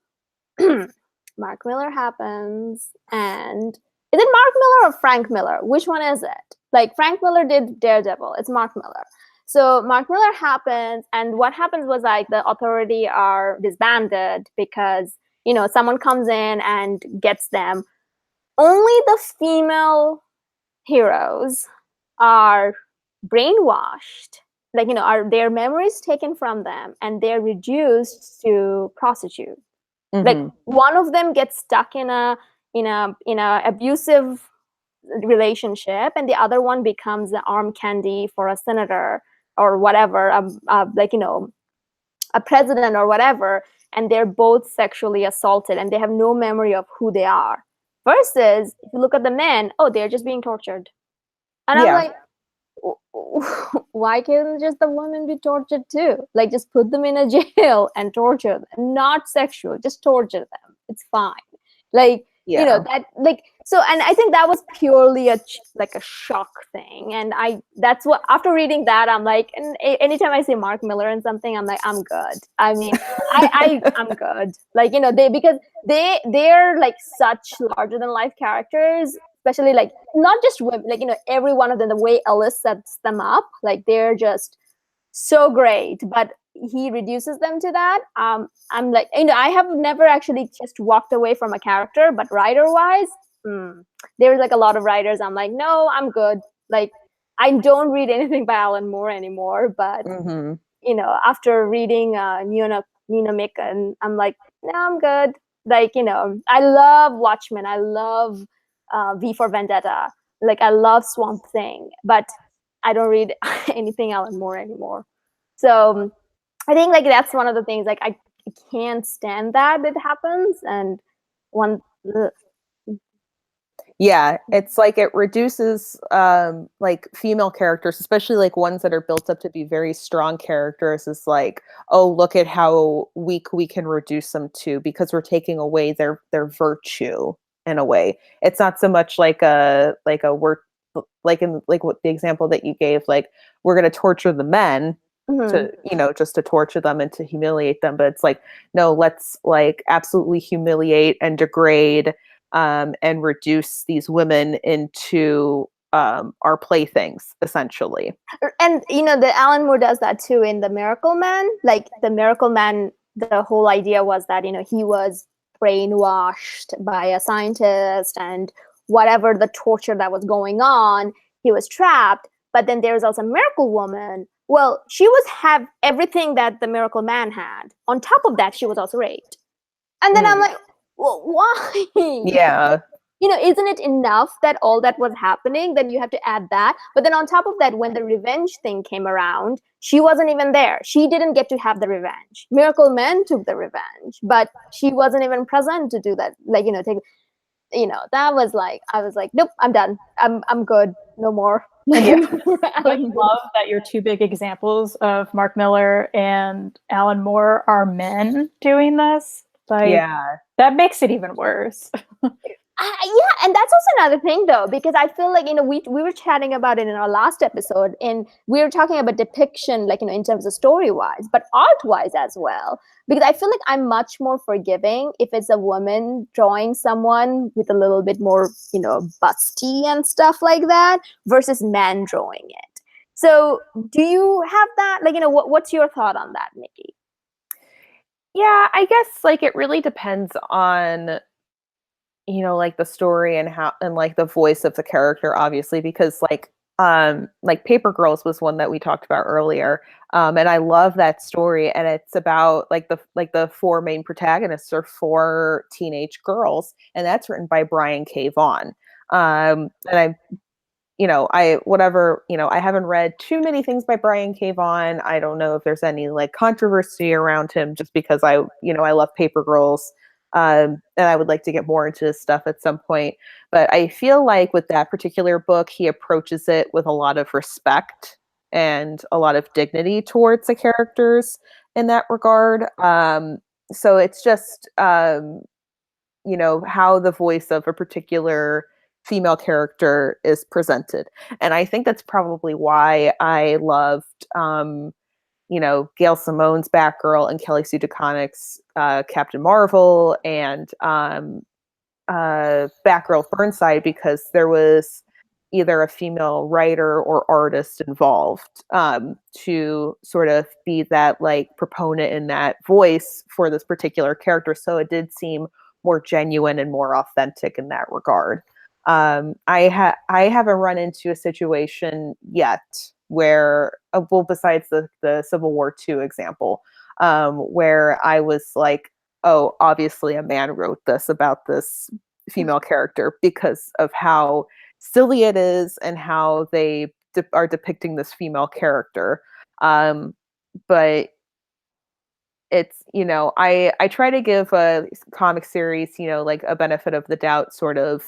Speaker 1: Mark Miller happens, and is it Mark Miller or Frank Miller? Which one is it? Like Frank Miller did Daredevil. It's Mark Miller. So Mark Miller happens, and what happens was like the Authority are disbanded because someone comes in and gets them. Only the female heroes are brainwashed, are their memories taken from them, and they're reduced to prostitute. Like one of them gets stuck in a abusive relationship, and the other one becomes the arm candy for a senator or whatever, a president or whatever, and they're both sexually assaulted and they have no memory of who they are. Versus if you look at the men, they're just being tortured. And I'm like, why can't just the women be tortured too? Like, just put them in a jail and torture them. Not sexual, just torture them. It's fine. Like, that, like, so, and I think that was purely a shock thing. And that's what, after reading that, I'm like, and anytime I see Mark Miller in something, I'm like, I'm good. I mean, I'm good. Like, because they're like such larger than life characters, especially like not just women, like, every one of them, the way Ellis sets them up, like they're just so great, but he reduces them to that. I'm like, I have never actually just walked away from a character, but writer wise, there's like a lot of writers I'm like, no, I'm good. Like, I don't read anything by Alan Moore anymore, but after reading Nina Mikan, I'm like, no, I'm good. Like, I love Watchmen, I love V for Vendetta, like I love Swamp Thing, but I don't read anything Alan Moore anymore. So I think like that's one of the things, like I can't stand that it happens. And
Speaker 2: yeah, it's like it reduces like female characters, especially like ones that are built up to be very strong characters, is like, oh, look at how weak we can reduce them to, because we're taking away their virtue in a way. It's not so much like a work, like in like what the example that you gave, like we're going to torture the men to, just to torture them and to humiliate them. But it's like, no, let's like absolutely humiliate and degrade and reduce these women into our playthings, essentially.
Speaker 1: And the Alan Moore does that too in The Miracle Man. Like The Miracle Man, the whole idea was that he was brainwashed by a scientist, and whatever the torture that was going on, he was trapped. But then there's also Miracle Woman. Well, she have everything that the Miracle Man had. On top of that, she was also raped. And then I'm like, well, why?
Speaker 2: Yeah.
Speaker 1: Isn't it enough that all that was happening? Then you have to add that. But then on top of that, when the revenge thing came around, she wasn't even there. She didn't get to have the revenge. Miracle Man took the revenge, but she wasn't even present to do that. Like, that was like, I was like, nope, I'm done. I'm good. No more.
Speaker 4: I love that your two big examples of Mark Miller and Alan Moore are men doing this. Like, that makes it even worse.
Speaker 1: Yeah, and that's also another thing though, because I feel like we were chatting about it in our last episode, and we were talking about depiction, like in terms of story wise, but art wise as well. Because I feel like I'm much more forgiving if it's a woman drawing someone with a little bit more busty and stuff like that, versus men drawing it. So do you have that? Like, what's your thought on that, Nikki?
Speaker 2: Yeah, I guess like it really depends on like the story and how, and like the voice of the character, obviously, because like Paper Girls was one that we talked about earlier. And I love that story, and it's about like the four main protagonists are four teenage girls, and that's written by Brian K. Vaughan. And I haven't read too many things by Brian K. Vaughan. I don't know if there's any like controversy around him, just because I love Paper Girls. And I would like to get more into this stuff at some point. But I feel like with that particular book, he approaches it with a lot of respect and a lot of dignity towards the characters in that regard. So it's just, how the voice of a particular female character is presented. And I think that's probably why I loved Gail Simone's Batgirl and Kelly Sue DeConnick's Captain Marvel, and Batgirl Burnside, because there was either a female writer or artist involved to sort of be that like proponent in that voice for this particular character. So it did seem more genuine and more authentic in that regard. I haven't run into a situation yet where, well, besides the Civil War II example, where I was like, oh, obviously a man wrote this about this female character because of how silly it is and how they are depicting this female character. But it's, I try to give a comic series, like a benefit of the doubt sort of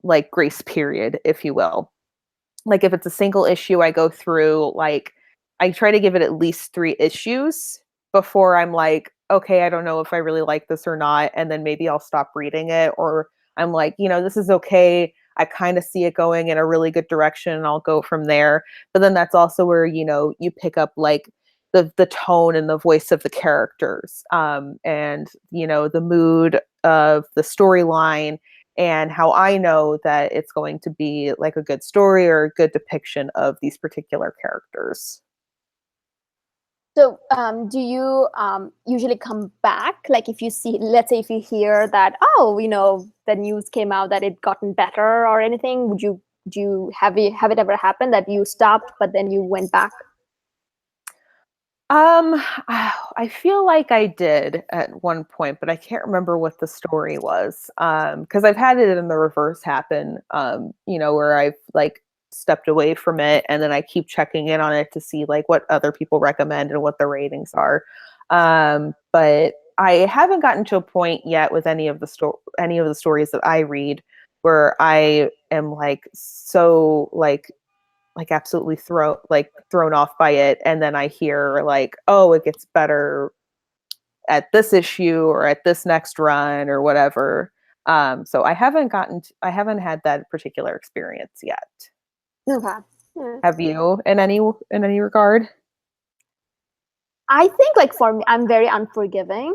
Speaker 2: like grace period, if you will. Like if it's a single issue, I go through, like, I try to give it at least 3 issues before I'm like, okay, I don't know if I really like this or not. And then maybe I'll stop reading it, or I'm like, this is okay. I kind of see it going in a really good direction and I'll go from there. But then that's also where, you pick up like the tone and the voice of the characters, and, the mood of the storyline, and how I know that it's going to be like a good story or a good depiction of these particular characters.
Speaker 1: So do you usually come back? Like if you see, let's say if you hear that, the news came out that it gotten better or anything, have it ever happened that you stopped, but then you went back?
Speaker 2: I feel like I did at one point, but I can't remember what the story was. Because I've had it in the reverse happen, where I've like stepped away from it and then I keep checking in on it to see like what other people recommend and what the ratings are. But I haven't gotten to a point yet with any of the stories that I read where I am like so like absolutely thrown off by it, and then I hear like, oh, it gets better at this issue or at this next run or whatever. So I haven't had that particular experience yet.
Speaker 1: Okay. Yeah.
Speaker 2: Have you in any regard?
Speaker 1: I think like for me, I'm very unforgiving.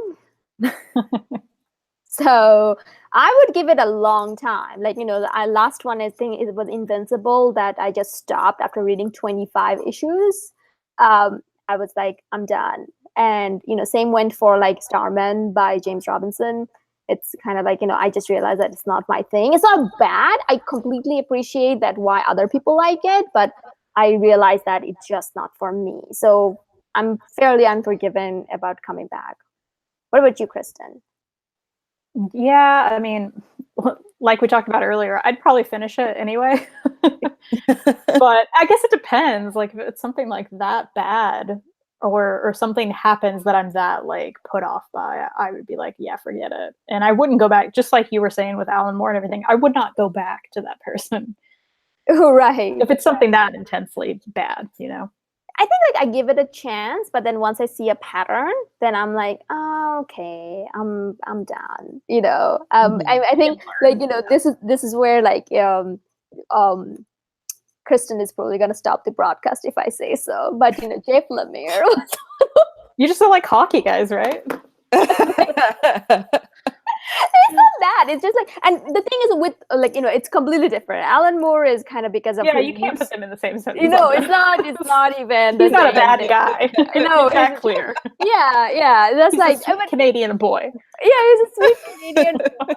Speaker 1: So I would give it a long time. Like, the last one, I think it was Invincible, that I just stopped after reading 25 issues. I was like, I'm done. And, same went for like Starman by James Robinson. It's kind of like, I just realized that it's not my thing. It's not bad. I completely appreciate that why other people like it, but I realized that it's just not for me. So I'm fairly unforgiving about coming back. What about you, Kristen?
Speaker 4: Yeah, I mean, like we talked about earlier, I'd probably finish it anyway. But I guess it depends. Like if it's something like that bad, or something happens that I'm that like put off by, I would be like, yeah, forget it. And I wouldn't go back, just like you were saying with Alan Moore and everything. I would not go back to that person.
Speaker 1: Right.
Speaker 4: If it's something that intensely bad,
Speaker 1: I think like I give it a chance, but then once I see a pattern, then I'm like, oh, okay, I'm done. I think like this is where like Kristen is probably gonna stop the broadcast if I say so. But Jeff Lemire was
Speaker 4: you just don't like hockey guys, right?
Speaker 1: It's not that. It's just like, and the thing is with like it's completely different. Alan Moore is kind of because of
Speaker 4: you can't put them in the same sentence.
Speaker 1: It's not even.
Speaker 4: He's not a bad guy.
Speaker 1: No,
Speaker 4: that's clear.
Speaker 1: Yeah. That's
Speaker 4: he's
Speaker 1: like
Speaker 4: a sweet Canadian boy.
Speaker 1: Yeah, he's a sweet Canadian boy,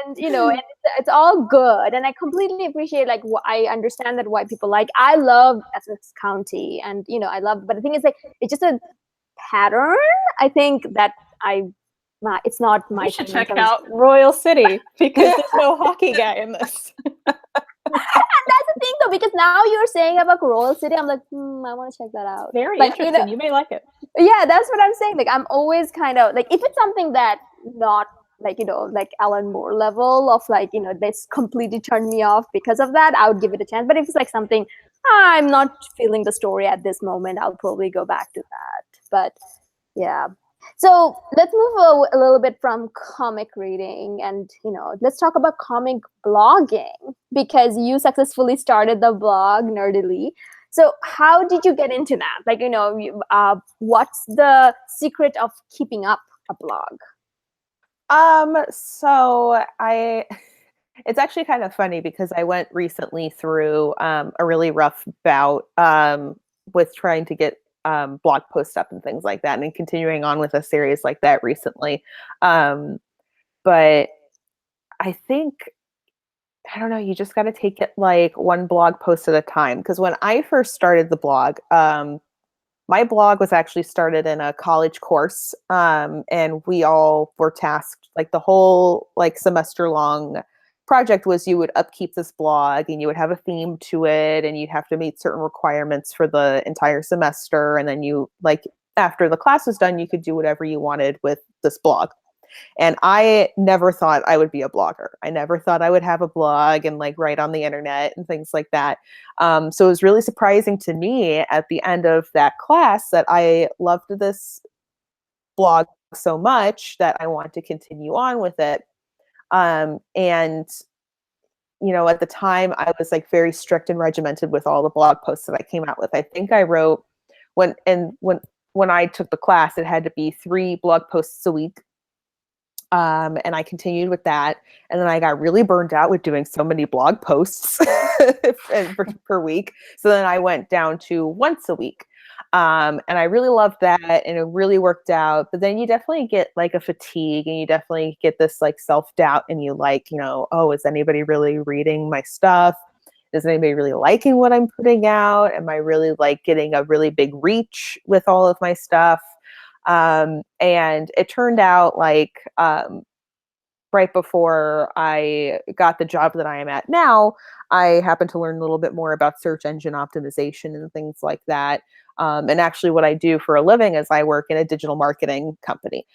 Speaker 1: and and it's all good. And I completely appreciate like I understand that why people like. I love Essex County, and I love. But the thing is like it's just a pattern. I think that it's not my.
Speaker 4: You should check out Royal City because there's no hockey guy in this.
Speaker 1: And that's the thing, though, because now you're saying about Royal City, I'm like, I want to check that out.
Speaker 4: Very interesting. You may like it.
Speaker 1: Yeah, that's what I'm saying. Like, I'm always kind of like, if it's something that not like like Alan Moore level of like this completely turned me off because of that, I would give it a chance. But if it's like something I'm not feeling the story at this moment, I'll probably go back to that. But yeah. So let's move a little bit from comic reading and, let's talk about comic blogging, because you successfully started the blog Nerdily. So how did you get into that? Like, what's the secret of keeping up a blog?
Speaker 2: So It's actually kind of funny because I went recently through a really rough bout with trying to get blog posts up and things like that, and continuing on with a series like that recently. But I think, I don't know, you just got to take it like one blog post at a time. Because when I first started the blog, my blog was actually started in a college course, and we all were tasked, like the whole like semester long project was you would upkeep this blog and you would have a theme to it and you'd have to meet certain requirements for the entire semester. And then you, like, after the class was done, you could do whatever you wanted with this blog. And I never thought I would be a blogger. I never thought I would have a blog and like write on the internet and things like that. So it was really surprising to me at the end of that class that I loved this blog so much that I want to continue on with it. And you know, at the time I was like very strict and regimented with all the blog posts that I came out with. I think I wrote when I took the class, it had to be 3 blog posts a week. And I continued with that. And then I got really burned out with doing so many blog posts per week. So then I went down to once a week. And I really loved that, and it really worked out. But then you definitely get like a fatigue, and you definitely get this like self-doubt, and you like, you know, oh, is anybody really reading my stuff? Is anybody really liking what I'm putting out? Am I really like getting a really big reach with all of my stuff? And it turned out like right before I got the job that I am at now, I happened to learn a little bit more about search engine optimization and things like that. And actually what I do for a living is I work in a digital marketing company.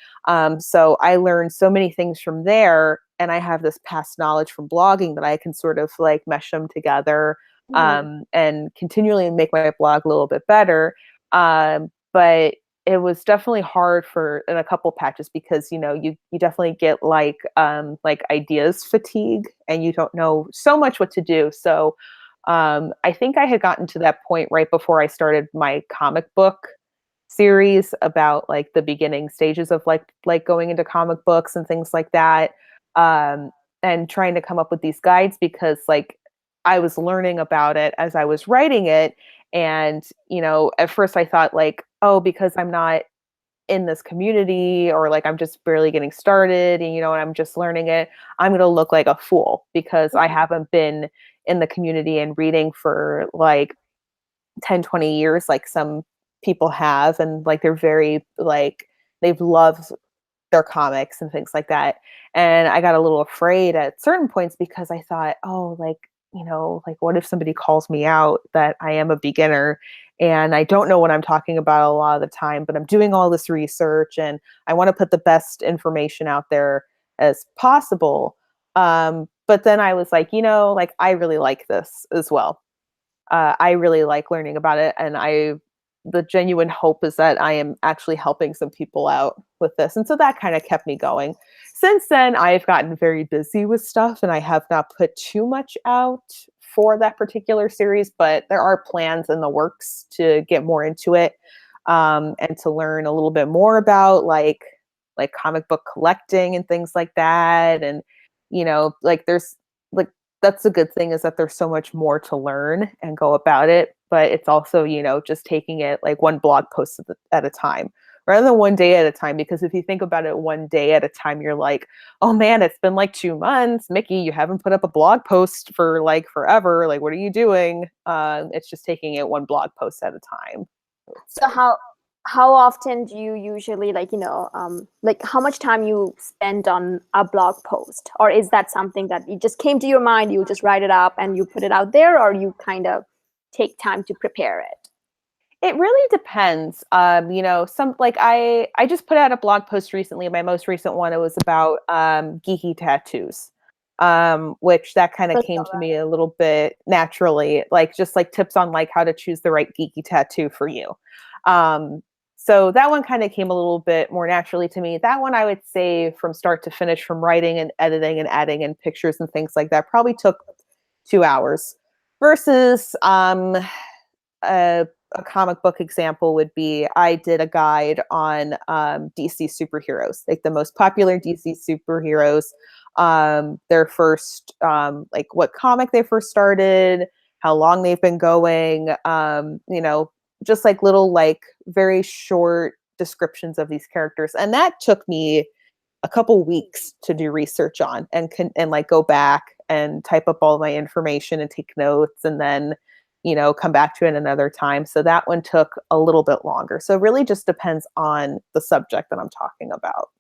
Speaker 2: So I learned so many things from there, and I have this past knowledge from blogging that I can sort of like mesh them together and continually make my blog a little bit better. But it was definitely hard in a couple patches because, you know, you definitely get like ideas fatigue, and you don't know so much what to do. So I think I had gotten to that point right before I started my comic book series about like the beginning stages of like going into comic books and things like that, and trying to come up with these guides because like I was learning about it as I was writing it. And, you know, at first I thought like, oh, because I'm not in this community, or like I'm just barely getting started and, you know, and I'm just learning it, I'm going to look like a fool because I haven't been in the community and reading for like 10, 20 years, like some people have. And like, they're very like, they've loved their comics and things like that. And I got a little afraid at certain points because I thought, oh, like, you know, like what if somebody calls me out that I am a beginner and I don't know what I'm talking about a lot of the time, but I'm doing all this research and I want to put the best information out there as possible. But then I was like, you know, like I really like this as well. I really like learning about it, and the genuine hope is that I am actually helping some people out with this. And so that kind of kept me going. Since then, I've gotten very busy with stuff, and I have not put too much out for that particular series, but there are plans in the works to get more into it, and to learn a little bit more about like comic book collecting and things like that. And, you know, like there's like, that's a good thing, is that there's so much more to learn and go about it. But it's also, you know, just taking it like one blog post at a time rather than one day at a time. Because if you think about it one day at a time, you're like, oh man, it's been like 2 months. Mickey, you haven't put up a blog post for like forever. Like, what are you doing? It's just taking it one blog post at a time.
Speaker 1: So how often do you usually like, you know, like how much time you spend on a blog post? Or is that something that it just came to your mind, you just write it up and you put it out there, or you kind of take time to prepare it?
Speaker 2: It really depends. You know, some like I just put out a blog post recently. My most recent one, it was about geeky tattoos, which that kind of came to me a little bit naturally, like just like tips on like how to choose the right geeky tattoo for you. So that one kind of came a little bit more naturally to me. That one, I would say from start to finish, from writing and editing and adding in pictures and things like that, probably took 2 hours. Versus a comic book example would be, I did a guide on DC superheroes, like the most popular DC superheroes. their first, like what comic they first started, how long they've been going, you know, just like little, like very short descriptions of these characters. And that took me a couple weeks to do research on and like go back and type up all my information and take notes and then, you know, come back to it another time. So that one took a little bit longer. So it really just depends on the subject that I'm talking about.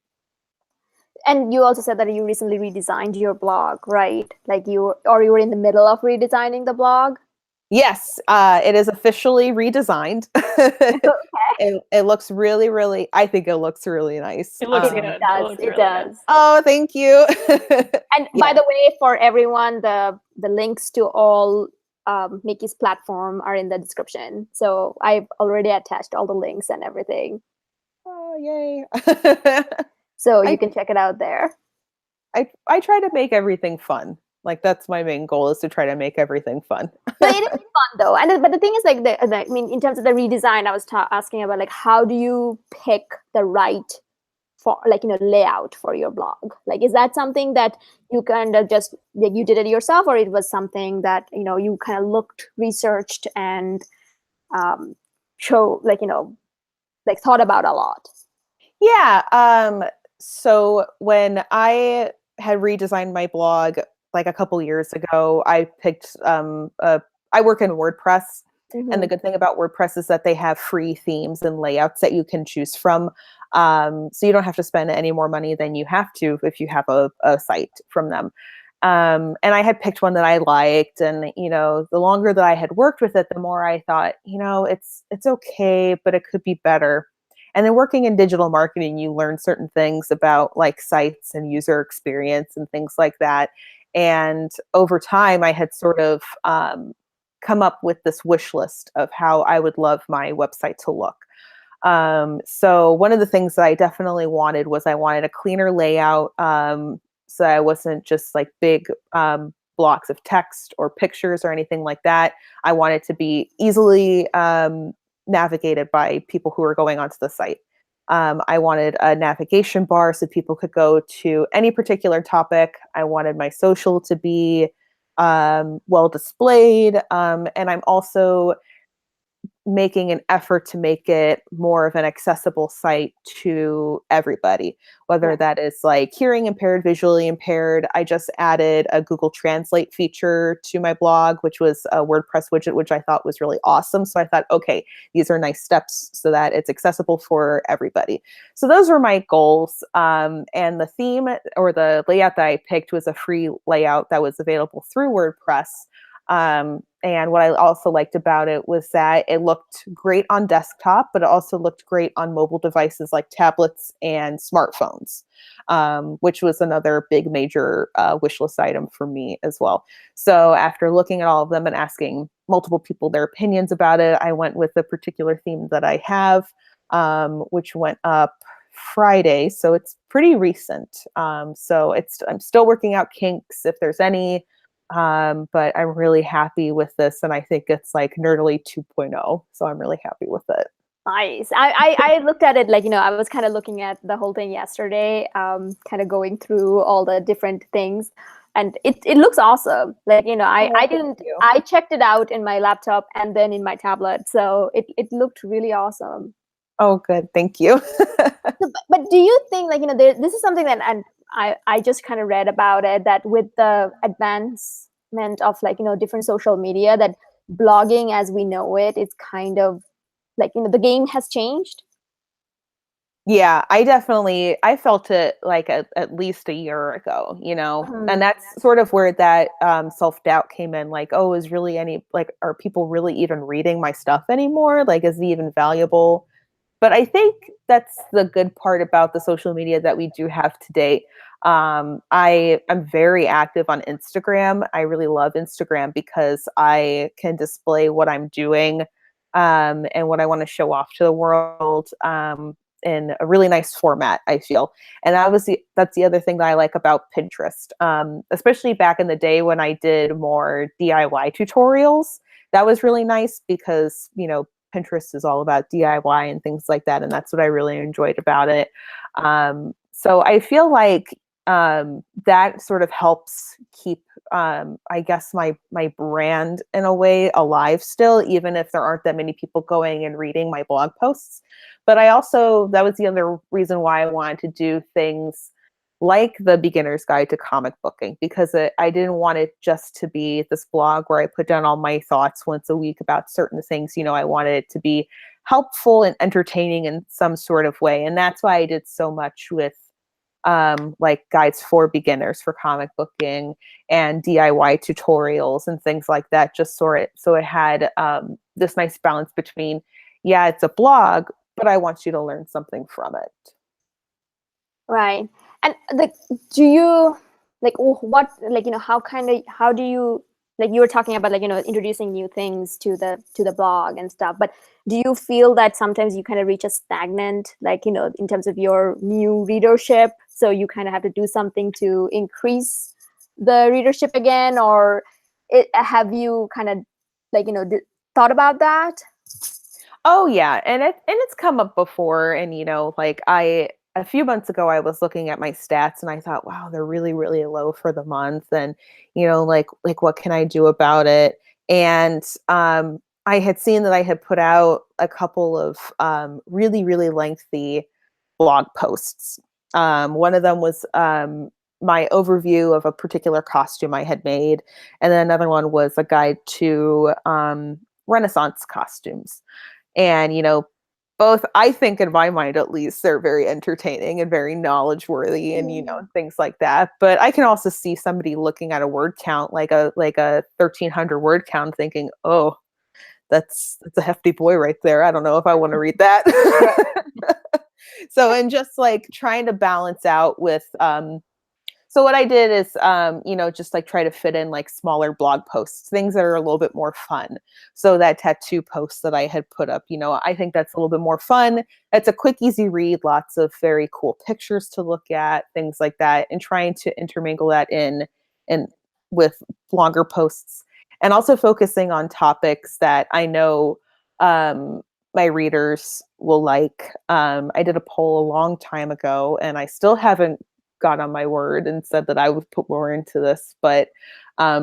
Speaker 1: And you also said that you recently redesigned your blog, right? Like you were in the middle of redesigning the blog?
Speaker 2: Yes, it is officially redesigned. It looks really, really, I think it looks really nice.
Speaker 4: It looks
Speaker 1: It
Speaker 4: good.
Speaker 1: does.
Speaker 4: looks
Speaker 1: It
Speaker 4: really good.
Speaker 1: does.
Speaker 2: Oh, thank you.
Speaker 1: And by the way, for everyone, the links to all Mickey's platform are in the description. So I've already attached all the links and everything.
Speaker 2: Oh, yay.
Speaker 1: So you can check it out there.
Speaker 2: I try to make everything fun. Like that's my main goal, is to try to make everything fun.
Speaker 1: No, it is fun though, but the thing is, like, I mean, in terms of the redesign, I was asking about, like, how do you pick the right for, like, you know, layout for your blog? Like, is that something that you kind of just, like, you did it yourself, or it was something that, you know, you kind of looked, researched, and like, you know, like thought about a lot?
Speaker 2: Yeah. So when I had redesigned my blog like a couple years ago, I picked I work in WordPress.
Speaker 1: Mm-hmm.
Speaker 2: And the good thing about WordPress is that they have free themes and layouts that you can choose from. So you don't have to spend any more money than you have to if you have a site from them. And I had picked one that I liked, and, you know, the longer that I had worked with it, the more I thought, you know, it's okay, but it could be better. And then working in digital marketing, you learn certain things about like sites and user experience and things like that. And over time, I had sort of come up with this wish list of how I would love my website to look. So one of the things that I definitely wanted was, I wanted a cleaner layout, so I wasn't just like big blocks of text or pictures or anything like that. I wanted to be easily navigated by people who are going onto the site. I wanted a navigation bar so people could go to any particular topic. I wanted my social to be well displayed. And I'm also making an effort to make it more of an accessible site to everybody, whether that is like hearing impaired, visually impaired. I just added a Google Translate feature to my blog, which was a WordPress widget, which I thought was really awesome. So I thought, okay, these are nice steps so that it's accessible for everybody. So those were my goals. And the theme or the layout that I picked was a free layout that was available through WordPress. And what I also liked about it was that it looked great on desktop, but it also looked great on mobile devices like tablets and smartphones, which was another big major wish list item for me as well. So after looking at all of them and asking multiple people their opinions about it, I went with a particular theme that I have, which went up Friday. So it's pretty recent. So I'm still working out kinks if there's any. But I'm really happy with this, and I think it's like Nerdily 2.0, so I'm really happy with it.
Speaker 1: Nice. I looked at it, like, you know, I was kind of looking at the whole thing yesterday, kind of going through all the different things, and it looks awesome. Like, you know, I checked it out in my laptop and then in my tablet, so it looked really awesome.
Speaker 2: Oh, good. Thank you.
Speaker 1: But do you think, like, you know, this is something that, and I just kind of read about it, that with the advancement of, like, you know, different social media, that blogging as we know it is kind of like, you know, the game has changed.
Speaker 2: Yeah, I felt it like at least a year ago, you know, and that's sort of where that self-doubt came in. Like, oh, are people really even reading my stuff anymore? Like, is it even valuable? But I think that's the good part about the social media that we do have today. I'm very active on Instagram. I really love Instagram because I can display what I'm doing and what I want to show off to the world in a really nice format, I feel. And that's the other thing that I like about Pinterest, especially back in the day when I did more DIY tutorials. That was really nice because, you know, Pinterest is all about DIY and things like that, and that's what I really enjoyed about it. So I feel like that sort of helps keep, I guess, my brand in a way alive still, even if there aren't that many people going and reading my blog posts. But I also, that was the other reason why I wanted to do things like the Beginner's Guide to Comic Booking, because I didn't want it just to be this blog where I put down all my thoughts once a week about certain things. I wanted it to be helpful and entertaining in some sort of way. And that's why I did so much with like guides for beginners for comic booking and DIY tutorials and things like that, just so it had this nice balance between, yeah, it's a blog, but I want you to learn something from it.
Speaker 1: Right. And do you what, how do you, you were talking about introducing new things to the blog and stuff, but do you feel that sometimes you kind of reach a stagnant, in terms of your new readership, so you kind of have to do something to increase the readership again, or have you kind of thought about that?
Speaker 2: Oh yeah, and it's come up before, and a few months ago, I was looking at my stats and I thought, wow, they're really, really low for the month. And, what can I do about it? And I had seen that I had put out a couple of really, really lengthy blog posts. One of them was my overview of a particular costume I had made. And then another one was a guide to Renaissance costumes. And, both, I think, in my mind at least, they're very entertaining and very knowledge-worthy and, things like that. But I can also see somebody looking at a word count, like a 1,300 word count, thinking, oh, that's a hefty boy right there. I don't know if I want to read that. So, and just trying to balance out with, so what I did is, just try to fit in smaller blog posts, things that are a little bit more fun. So that tattoo post that I had put up, I think that's a little bit more fun. It's a quick, easy read, lots of very cool pictures to look at, things like that, and trying to intermingle that in with longer posts, and also focusing on topics that I know my readers will like. I did a poll a long time ago, and I still haven't got on my word and said that I would put more into this, but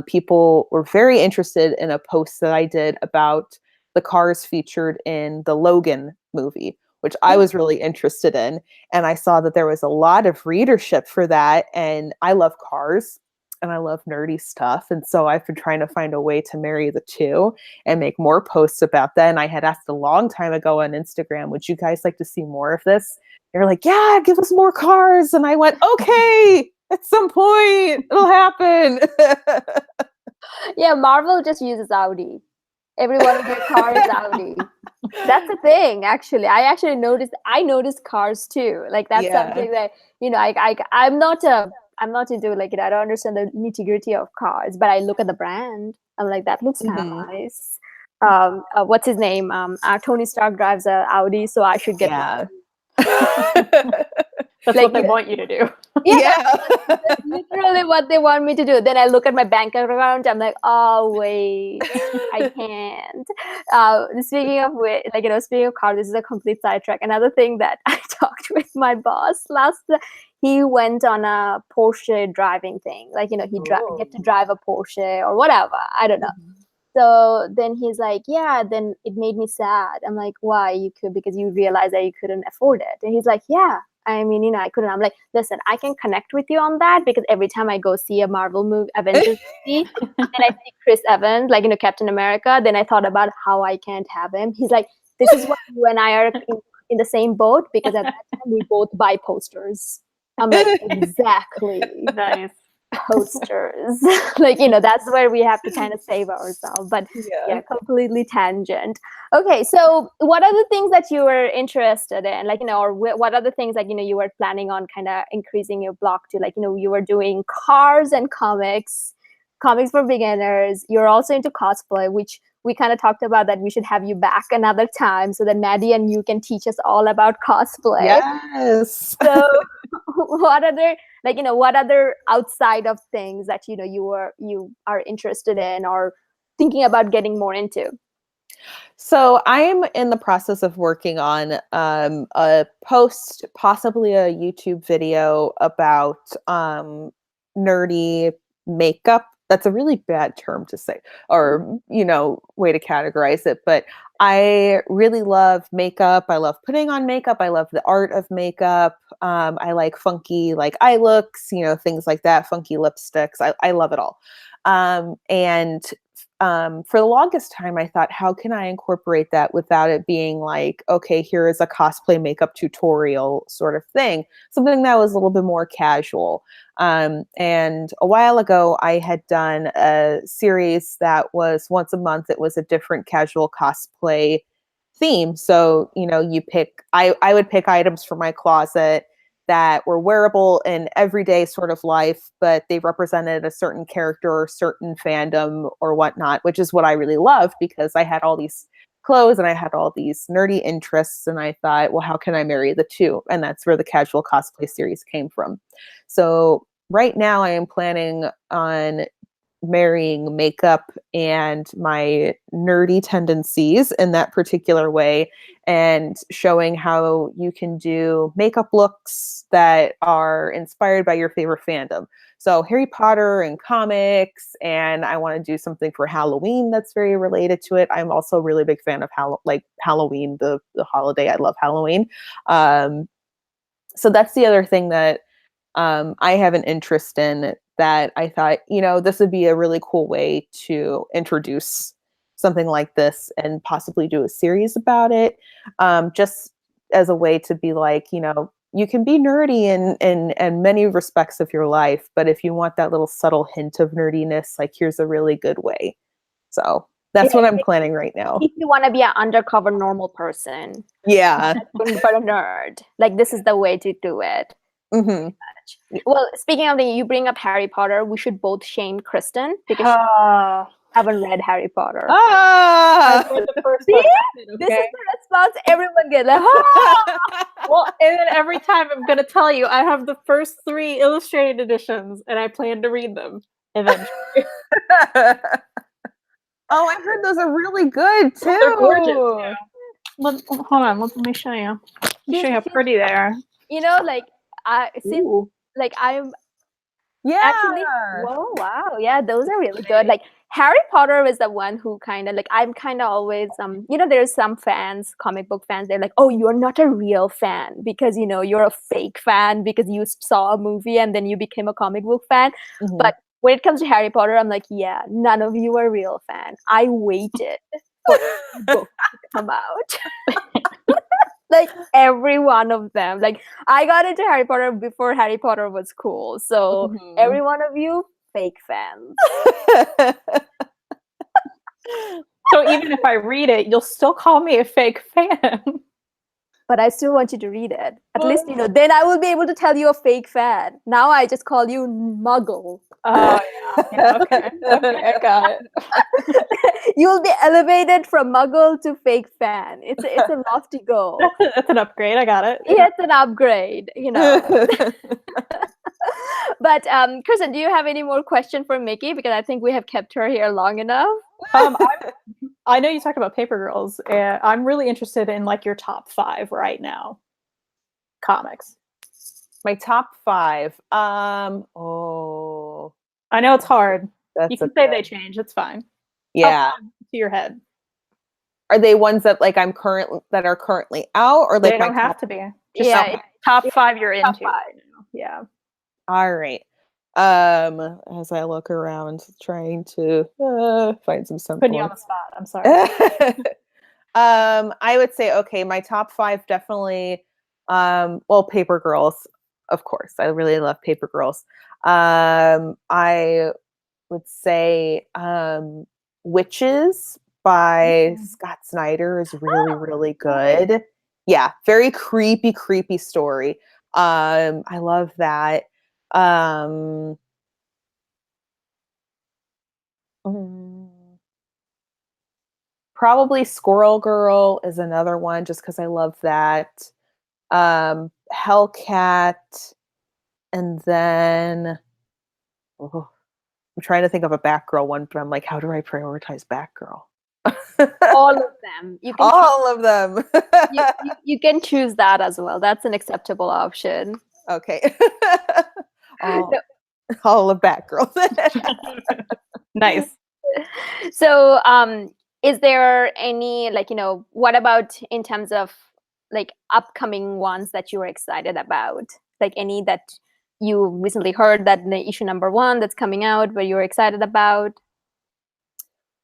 Speaker 2: people were very interested in a post that I did about the cars featured in the Logan movie, which I was really interested in. And I saw that there was a lot of readership for that. And I love cars and I love nerdy stuff. And so I've been trying to find a way to marry the two and make more posts about that. And I had asked a long time ago on Instagram, would you guys like to see more of this? They're like, yeah, give us more cars. And I went, okay, at some point it'll happen.
Speaker 1: Yeah, Marvel just uses Audi. Every one of their cars is Audi. That's the thing, actually. I noticed cars too. That's something that, I'm not into I don't understand the nitty-gritty of cars, but I look at the brand. I'm like, that looks kind of nice. What's his name? Tony Stark drives a Audi, so I should get one.
Speaker 4: That's what they want you to do.
Speaker 1: Yeah. That's literally what they want me to do. Then I look at my bank account. I'm like, oh wait, I can't. Speaking of which, speaking of cars, this is a complete sidetrack. Another thing that I talked with my boss he went on a Porsche driving thing. He get to drive a Porsche or whatever. I don't know. So then he's like, yeah, then it made me sad. I'm like, why? Because you realized that you couldn't afford it. And he's like, yeah, I mean, I couldn't. I'm like, listen, I can connect with you on that, because every time I go see a Marvel movie, Avengers movie, and I see Chris Evans, Captain America, then I thought about how I can't have him. He's like, this is why you and I are in the same boat, because at that time we both buy posters. I'm like, exactly.
Speaker 4: Nice.
Speaker 1: Posters. That's where we have to kind of save ourselves. But yeah, completely tangent. Okay, so what are the things that you were interested in, or what are the things you were planning on kind of increasing your blog to? You were doing cars and comics for beginners. You're also into cosplay, which we kind of talked about that we should have you back another time so that Maddie and you can teach us all about cosplay.
Speaker 2: Yes.
Speaker 1: So what other outside of things that you are interested in or thinking about getting more into?
Speaker 2: So I'm in the process of working on a post, possibly a YouTube video about nerdy makeup. That's a really bad term to say, or way to categorize it. But I really love makeup. I love putting on makeup. I love the art of makeup. I like funky, like eye looks, things like that. Funky lipsticks. I love it all. And for the longest time, I thought, how can I incorporate that without it being like, okay, here is a cosplay makeup tutorial sort of thing, something that was a little bit more casual. And a while ago, I had done a series that was once a month. It was a different casual cosplay theme. So, I would pick items from my closet that were wearable in everyday sort of life, but they represented a certain character or certain fandom or whatnot, which is what I really loved because I had all these clothes and I had all these nerdy interests. And I thought, well, how can I marry the two? And that's where the casual cosplay series came from. So right now I am planning on marrying makeup and my nerdy tendencies in that particular way and showing how you can do makeup looks that are inspired by your favorite fandom. So Harry Potter and comics, and I want to do something for Halloween that's very related to it. I'm also a really big fan of Halloween, the holiday. I love Halloween. So that's the other thing that I have an interest in that I thought, this would be a really cool way to introduce something like this and possibly do a series about it. Just as a way to be like, you can be nerdy in many respects of your life, but if you want that little subtle hint of nerdiness, like here's a really good way. So that's what I'm planning right now.
Speaker 1: If you want to be an undercover normal person,
Speaker 2: Yeah.
Speaker 1: but a nerd, like this is the way to do it.
Speaker 2: Mm-hmm.
Speaker 1: Well, speaking of you bring up Harry Potter, we should both shame Kristen because she haven't read Harry Potter.
Speaker 4: I read the first book.
Speaker 1: This is the response everyone gets. Like,
Speaker 4: Well, and then every time I'm going to tell you, I have the first 3 illustrated editions, and I plan to read them eventually.
Speaker 2: Oh, I heard those are really good too.
Speaker 4: They're gorgeous. Yeah. Hold on, let me show you. Let me show you how pretty they are.
Speaker 1: I'm
Speaker 2: Yeah.
Speaker 1: actually, whoa, wow, yeah, those are really good. Like Harry Potter is the one who kind of like I'm kind of always there's some fans, comic book fans, they're like, oh, you're not a real fan because you're a fake fan because you saw a movie and then you became a comic book fan.
Speaker 2: Mm-hmm.
Speaker 1: But when it comes to Harry Potter, I'm like, yeah, none of you are real fan. I waited for the book to come out. Like every one of them. Like I got into Harry Potter before Harry Potter was cool. So every one of you, fake fans.
Speaker 4: So even if I read it, you'll still call me a fake fan.
Speaker 1: But I still want you to read it. At least, then I will be able to tell you a fake fan. Now I just call you Muggle.
Speaker 4: Oh, yeah. Okay, I got it.
Speaker 1: You'll be elevated from Muggle to fake fan. It's a lofty goal.
Speaker 4: That's an upgrade. I got it.
Speaker 1: Yeah, it's an upgrade, But Kristen, do you have any more question for Mickey? Because I think we have kept her here long enough.
Speaker 4: I know you talked about Paper Girls, and I'm really interested in like your top 5 right now. Comics.
Speaker 2: My top 5.
Speaker 4: I know it's hard. You can say they change. It's fine.
Speaker 2: Yeah.
Speaker 4: To your head.
Speaker 2: Are they ones that like are currently out, or like
Speaker 4: they don't have to be? Just top 5 you're
Speaker 1: top
Speaker 4: into.
Speaker 1: 5.
Speaker 4: Yeah.
Speaker 2: All right. As I look around, trying to find some simple.
Speaker 4: Putting you on the spot. I'm sorry.
Speaker 2: I would say my top 5 definitely. Paper Girls, of course. I really love Paper Girls. I would say Witches by Scott Snyder is really, really good. Yeah, very creepy story. I love that. Probably Squirrel Girl is another one just because I love that. Hellcat, and then I'm trying to think of a Batgirl one, but I'm like, how do I prioritize Batgirl?
Speaker 1: All of them. You can
Speaker 2: All of them.
Speaker 1: you can choose that as well. That's an acceptable option.
Speaker 2: Okay. All of Batgirl.
Speaker 4: Nice.
Speaker 1: So, is there any, like, what about in terms of like upcoming ones that you are excited about? Like any that you recently heard that the issue #1 that's coming out where you're excited about?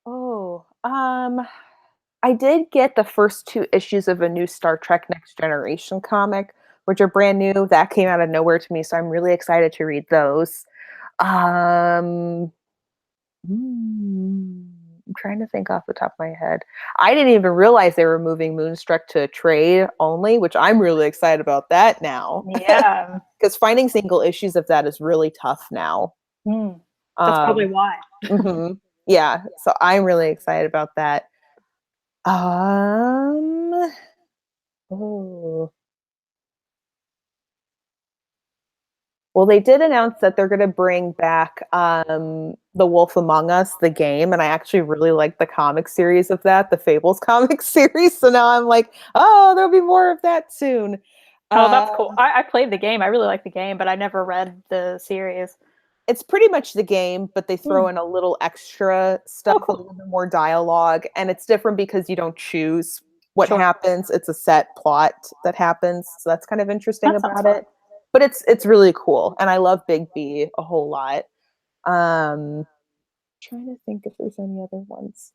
Speaker 2: Oh, I did get the first 2 issues of a new Star Trek Next Generation comic, which are brand new. That came out of nowhere to me, so I'm really excited to read those. I'm trying to think off the top of my head. I didn't even realize they were moving Moonstruck to trade only, which I'm really excited about that now.
Speaker 4: Yeah.
Speaker 2: Because finding single issues of that is really tough now.
Speaker 4: That's probably why.
Speaker 2: Yeah, so I'm really excited about that. Well, they did announce that they're going to bring back The Wolf Among Us, the game, and I actually really like the comic series of that, the Fables comic series. So now I'm like, oh, there'll be more of that soon.
Speaker 4: Oh, that's cool. I played the game. I really like the game, but I never read the series.
Speaker 2: It's pretty much the game, but they throw in a little extra stuff,
Speaker 4: cool.
Speaker 2: a little bit more dialogue, and it's different because you don't choose what happens. It's a set plot that happens, so that's kind of interesting about it. But it's really cool, and I love Big B a whole lot. Trying to think if there's any other ones.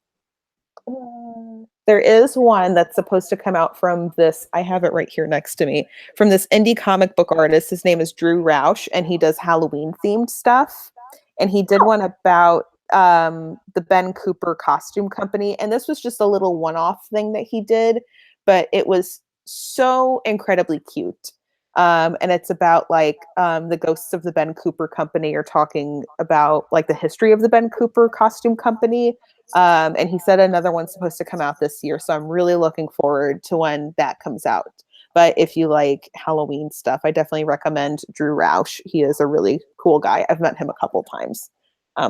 Speaker 2: There is one that's supposed to come out from this. I have it right here next to me. From this indie comic book artist. His name is Drew Roush, and he does Halloween themed stuff. And he did one about the Ben Cooper costume company. And this was just a little one-off thing that he did, but it was so incredibly cute. And it's about like the ghosts of the Ben Cooper company are talking about like the history of the Ben Cooper costume company. And he said another one's supposed to come out this year. So I'm really looking forward to when that comes out. But if you like Halloween stuff, I definitely recommend Drew Roush. He is a really cool guy. I've met him a couple times.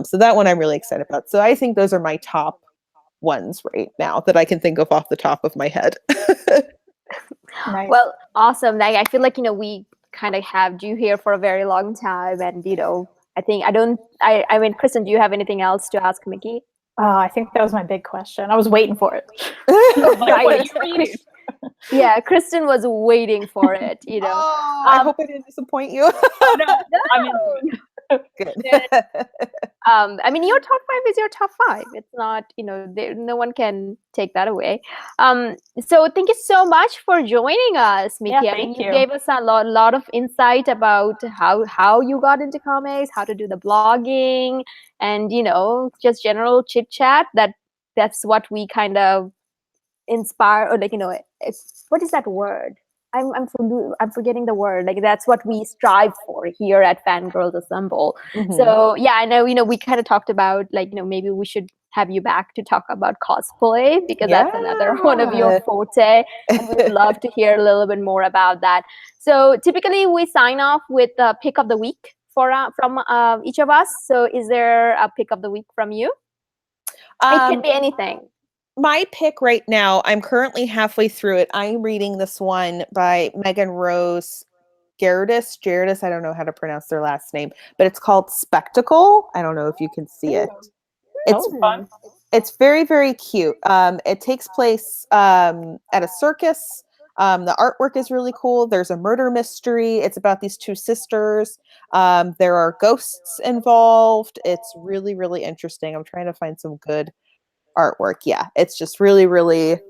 Speaker 2: So that one I'm really excited about. So I think those are my top ones right now that I can think of off the top of my head.
Speaker 4: Nice.
Speaker 1: Well, awesome. Like, I feel like, we kind of have you here for a very long time. And, I mean, Kristen, do you have anything else to ask Mickey?
Speaker 4: I think that was my big question. I was waiting for it. What are you reading?
Speaker 1: Yeah, Kristen was waiting for it,
Speaker 2: Oh, I hope I didn't disappoint you.
Speaker 4: No.
Speaker 2: Good.
Speaker 1: I mean, your top 5 is your top 5. It's not, no one can take that away. So thank you so much for joining us, Mickey.
Speaker 4: Yeah,
Speaker 1: I mean,
Speaker 4: thank
Speaker 1: you
Speaker 4: you.
Speaker 1: gave us a lot of insight about how you got into comics, how to do the blogging, and just general chit chat. That's what we kind of inspire, or what is that word? I'm forgetting the word. Like, that's what we strive for here at Fangirlz Assemble. So yeah, I know, we kind of talked about maybe we should have you back to talk about cosplay, because that's another one of your forte, and we would love to hear a little bit more about that. So typically we sign off with the pick of the week from each of us. So is there a pick of the week from you? It can be anything.
Speaker 2: My pick right now, I'm currently halfway through it. I'm reading this one by Megan Rose Gerardis. I don't know how to pronounce their last name, but it's called Spectacle. I don't know if you can see it. It's
Speaker 4: fun.
Speaker 2: It's very, very cute. It takes place at a circus. The artwork is really cool. There's a murder mystery. It's about these 2 sisters. There are ghosts involved. It's really, really interesting. I'm trying to find some good artwork. Yeah, it's just really, really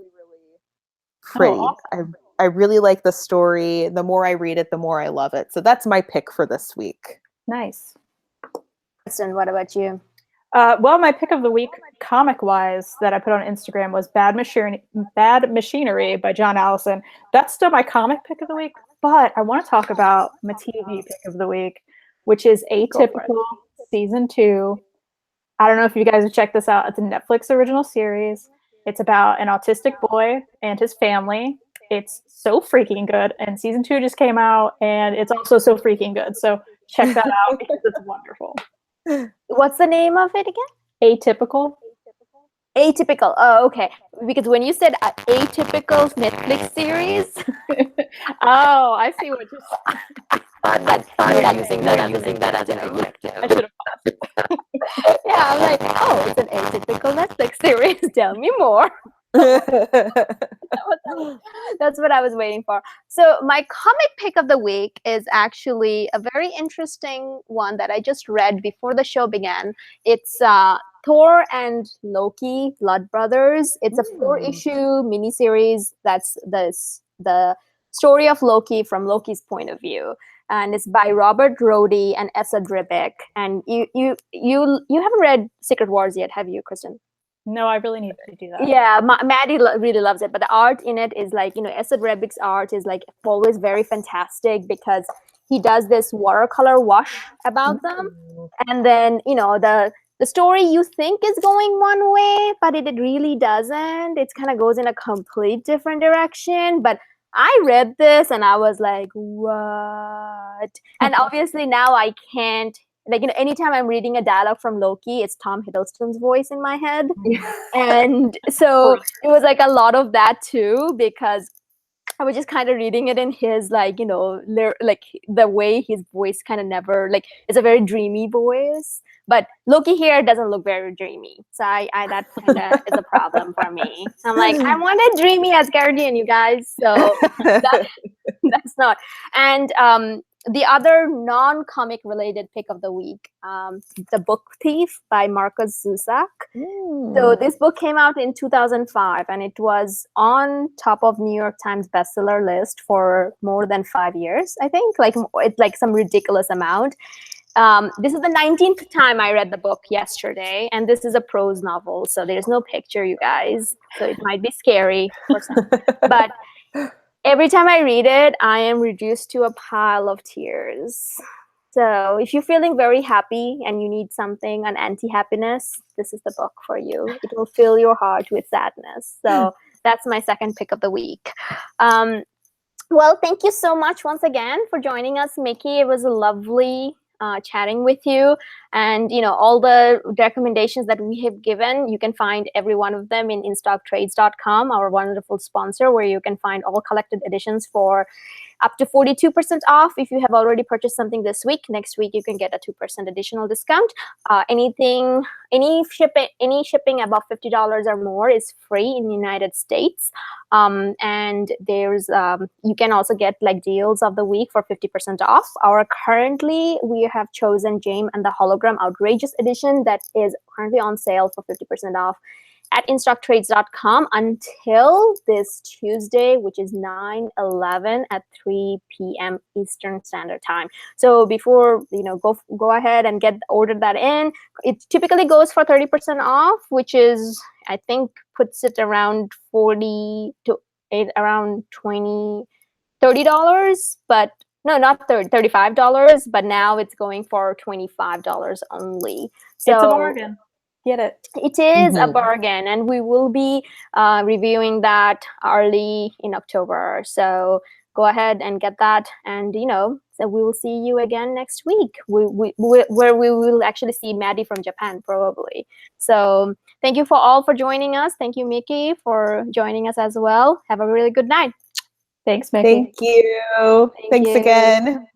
Speaker 2: pretty.
Speaker 4: Oh, awesome.
Speaker 2: I really like the story. The more I read it, the more I love it. So that's my pick for this week.
Speaker 4: Nice.
Speaker 1: Kristen, what about you?
Speaker 4: Well, my pick of the week, comic-wise, that I put on Instagram was Bad Machinery by John Allison. That's still my comic pick of the week, but I want to talk about my TV pick of the week, which is Atypical Season 2. I don't know if you guys have checked this out. It's a Netflix original series. It's about an autistic boy and his family. It's so freaking good. And Season 2 just came out, and it's also so freaking good. So check that out because it's wonderful.
Speaker 1: What's the name of it again?
Speaker 4: Atypical.
Speaker 1: Atypical. Oh, okay. Because when you said atypical Netflix series,
Speaker 4: Oh, I see what you're saying.
Speaker 1: I'm using that as an adjective.
Speaker 4: I should have.
Speaker 1: Yeah, I'm like, oh, it's an atypical Netflix series. Tell me more. That's what I was waiting for. So my comic pick of the week is actually a very interesting one that I just read before the show began. It's Thor and Loki, Blood Brothers. It's a 4-issue miniseries that's the story of Loki from Loki's point of view. And it's by Robert Roddy and Essa Dribic. And you haven't read Secret Wars yet, have you, Kristen?
Speaker 4: No, I really need to do that.
Speaker 1: Yeah, Maddie really loves it, but the art in it is like, Essa Dribic's art is like always very fantastic because he does this watercolor wash about them, and then the story you think is going one way, but it really doesn't. It kind of goes in a complete different direction. But I read this and I was like, what? And obviously now I can't. Anytime I'm reading a dialogue from Loki, it's Tom Hiddleston's voice in my head. And so it was like a lot of that too, because I was just kind of reading it in his like the way his voice kind of never it's a very dreamy voice. But Loki here doesn't look very dreamy. So I that kind of is a problem for me. I'm like, I wanted dreamy Asgardian, you guys. So that's not. And the other non-comic related pick of the week, The Book Thief by Marcus Zusak. So this book came out in 2005 and it was on top of New York Times bestseller list for more than 5 years, I think. It's like some ridiculous amount. This is the 19th time I read the book yesterday, and this is a prose novel, so there's no picture, you guys. So it might be scary for some. But every time I read it, I am reduced to a pile of tears. So if you're feeling very happy and you need something, an anti-happiness, this is the book for you. It will fill your heart with sadness. So that's my second pick of the week. Well, thank you so much once again for joining us, Mickey. It was a lovely chatting with you, and all the recommendations that we have given, you can find every one of them in Instocktrades.com, our wonderful sponsor, where you can find all collected editions for up to 42% off. If you have already purchased something this week, next week you can get a 2% additional discount. Any shipping above $50 or more is free in the United States. And there's you can also get deals of the week for 50% off. Currently we have chosen James and the Hologram Outrageous Edition that is currently on sale for 50% off at Instocktrades.com until this Tuesday, which is 9/11 at 3 p.m. Eastern Standard Time. So before go ahead and order that in. It typically goes for 30% off, which is I think puts it around $30, but no, not $35. But now it's going for $25 only. So
Speaker 4: it's a bargain. Get it.
Speaker 1: It is a bargain, and we will be reviewing that early in October. So go ahead and get that, and so we will see you again next week. Where we will actually see Maddie from Japan probably. So thank you all for joining us. Thank you, Mickey, for joining us as well. Have a really good night.
Speaker 4: Thanks, Mickey.
Speaker 2: Thank you. Thanks again.